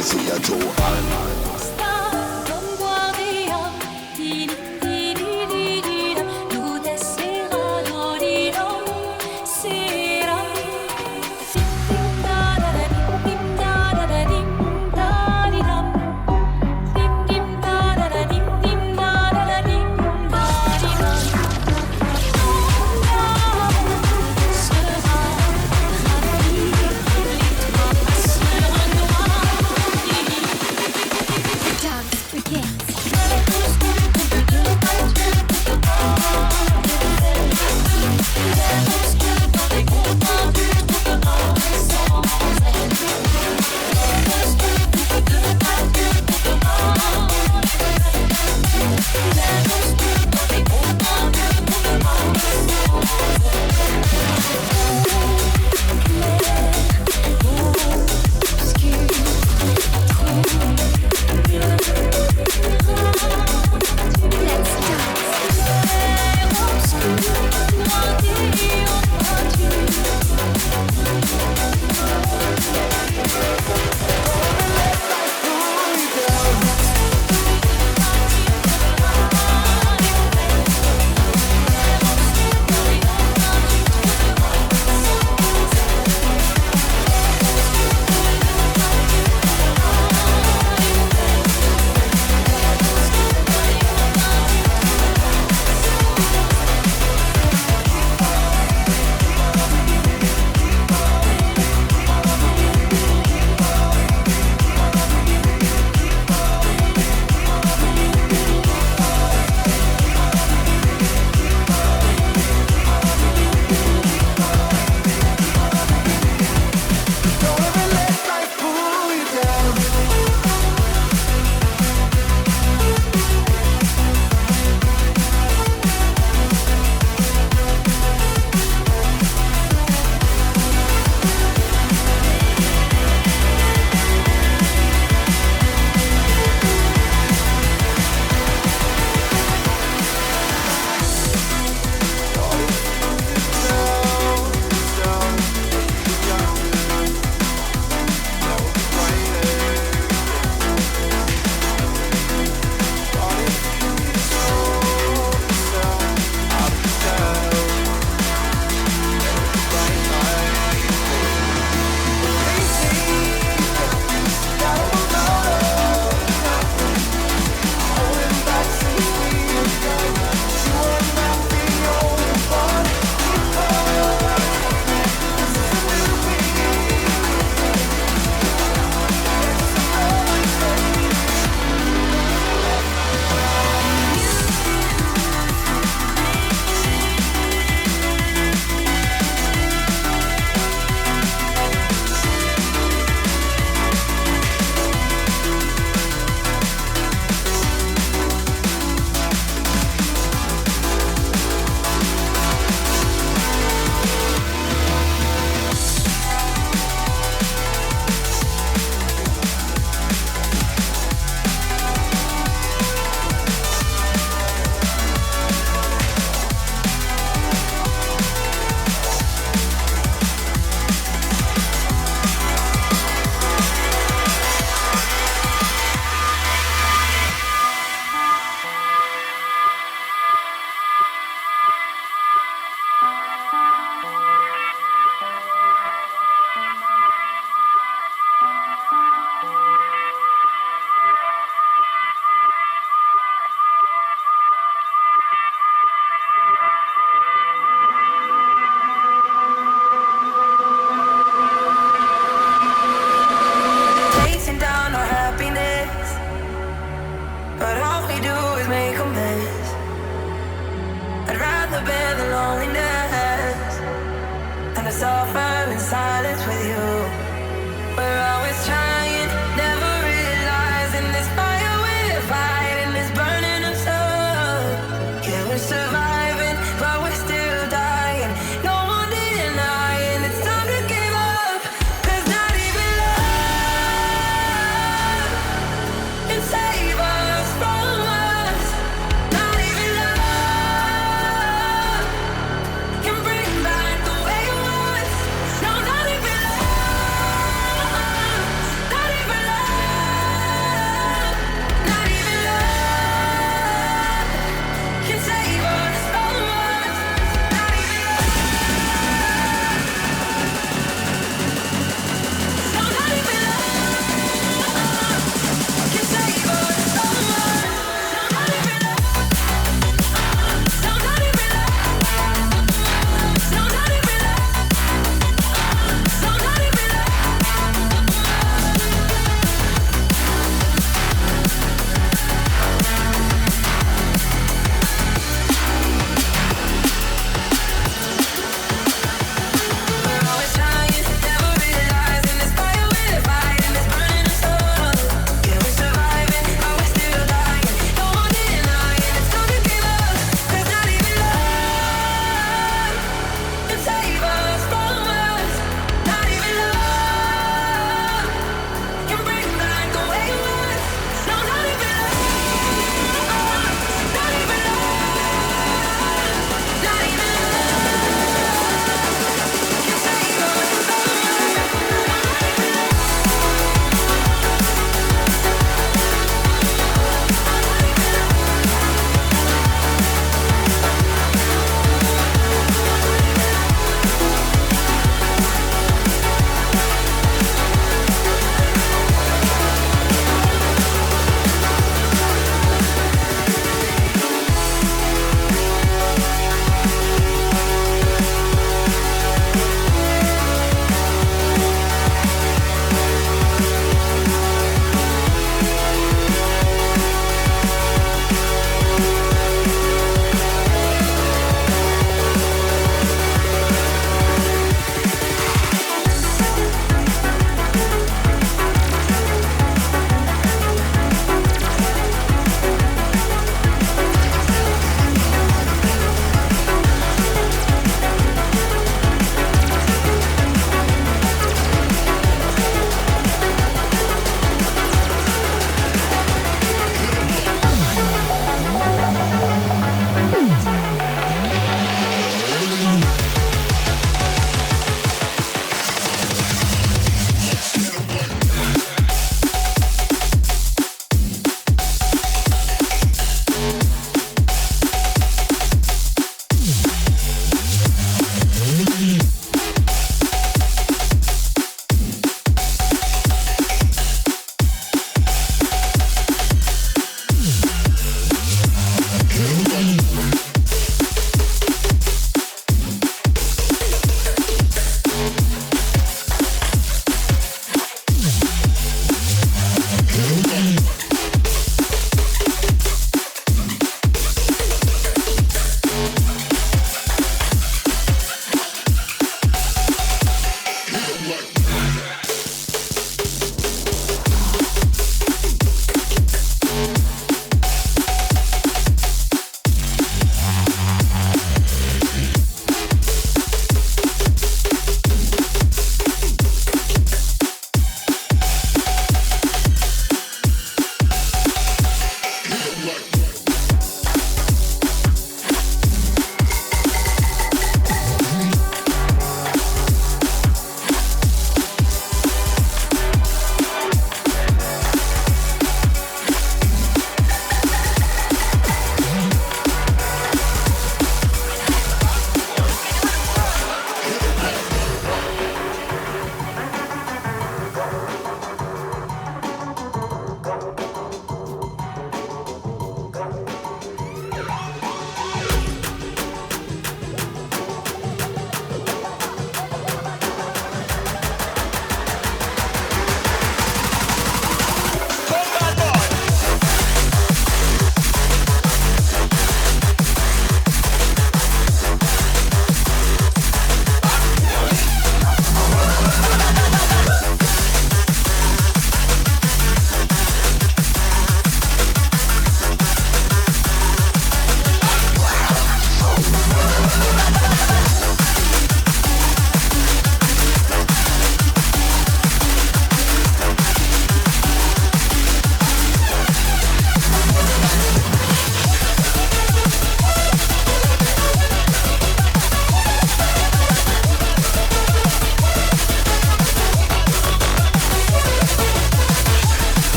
me see your two hands.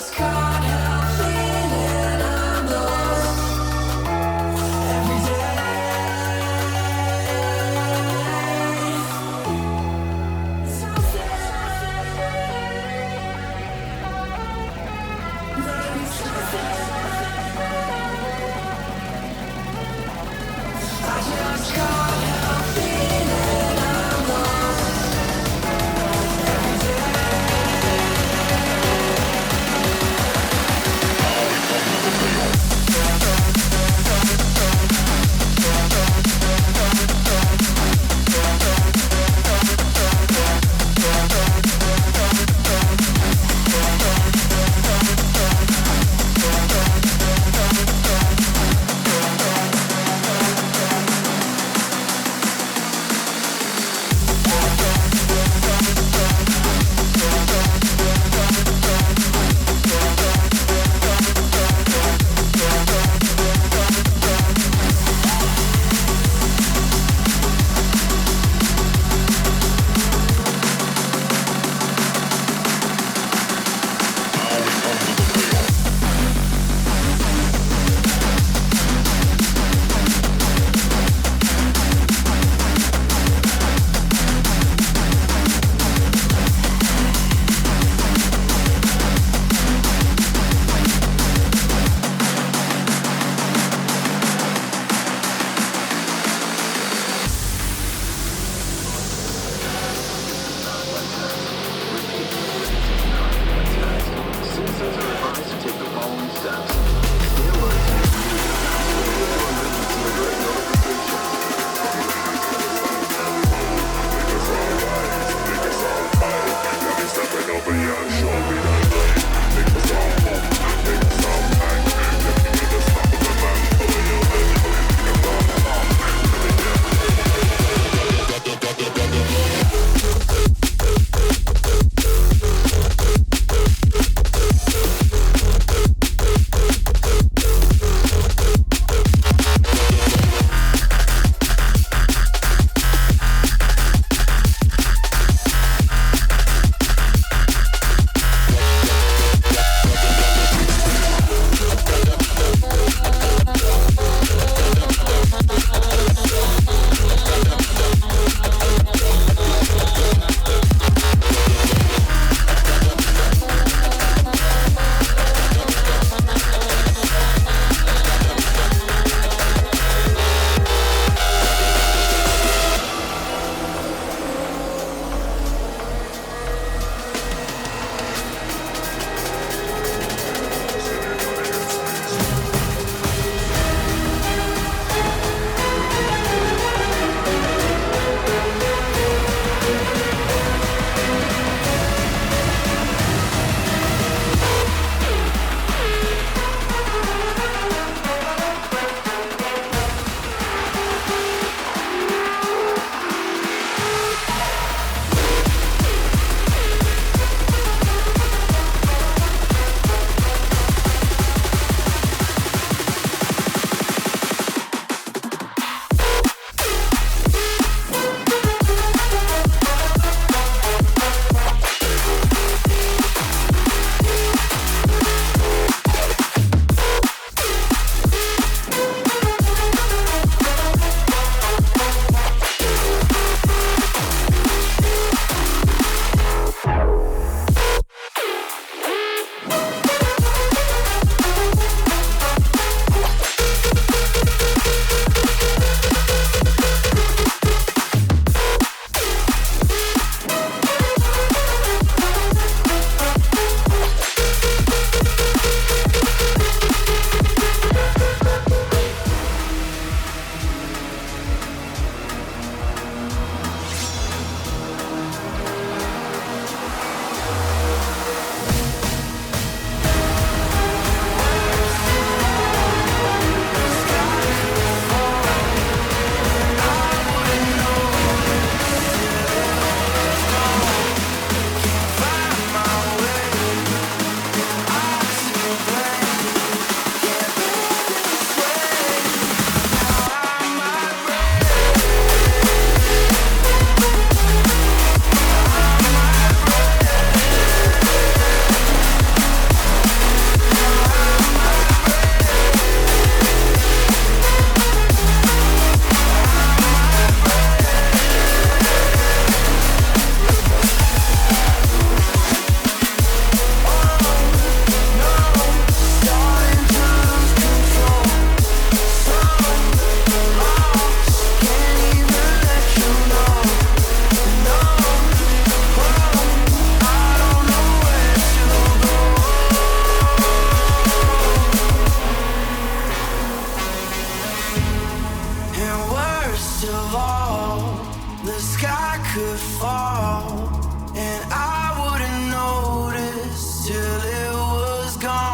just can't help feeling I'm lost every day. I just can't help feeling I'm lost every day.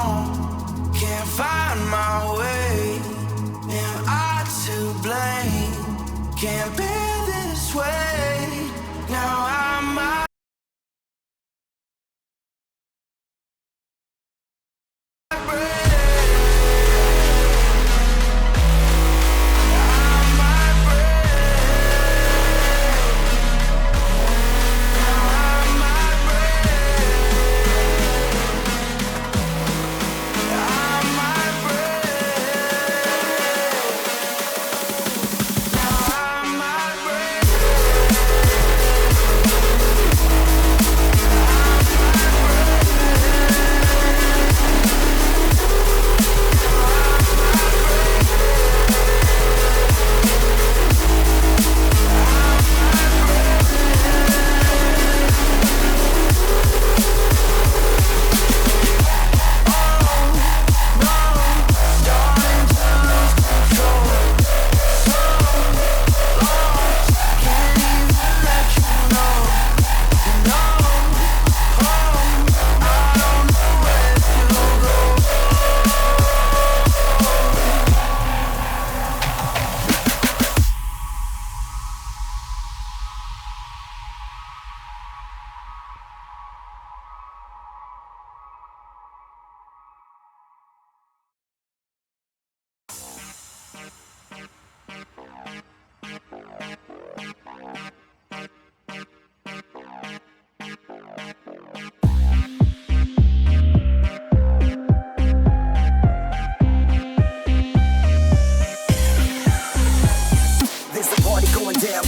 wrong, can't find my way. Am I to blame? Can't bear this weight. Now I'm out.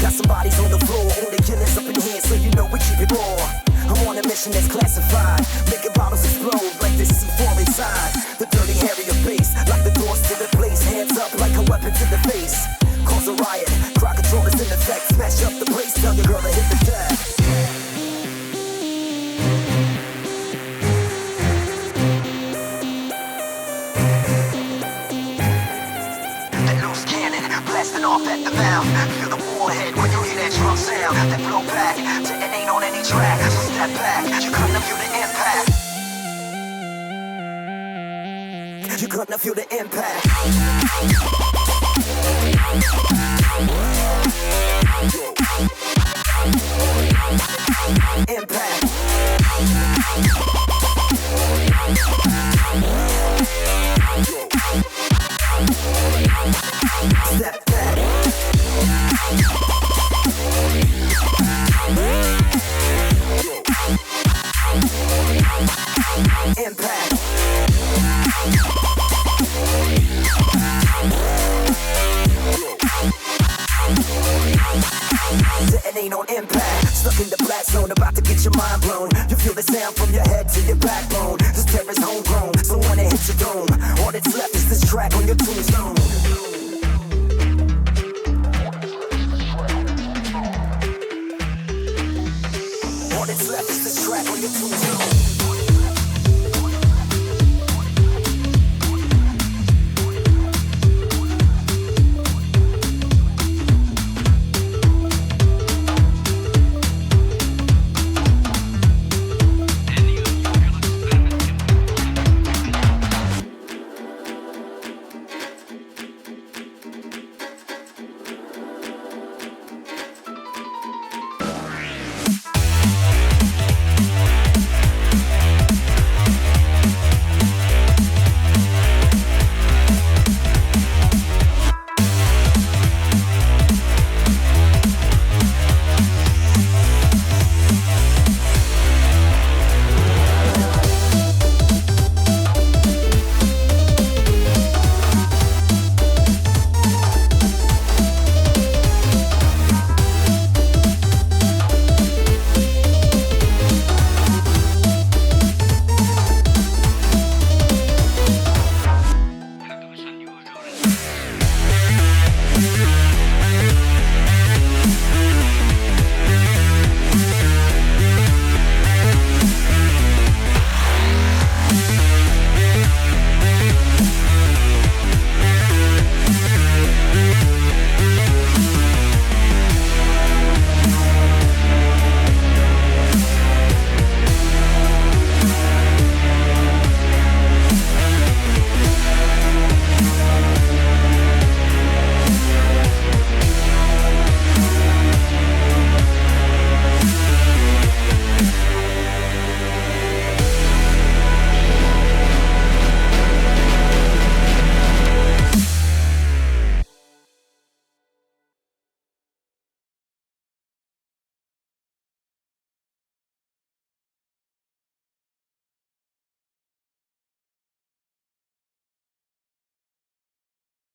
Got some bodies on the floor, only killers up in here, so you know we keep it raw. I'm on a mission that's classified, making bottles explode like this C4 inside. The dirty hairy of bass, lock the doors to the place, hands up like a weapon to the face. Cause a riot, crowd controllers in effect, smash up the place, tell your girl to hit the deck. Blasting off at the mouth. Feel the warhead when you hear that drum sound. That blow back, detonate on any track. So step back, you're gonna feel the impact. You're gonna feel the impact. Impact. Step back. Impact. Detonate on impact. Stuck in the black zone, about to get your mind blown. You feel the sound from your head to your backbone. This terror's homegrown, so when it hits your dome, all that's left is this track on your tombstone.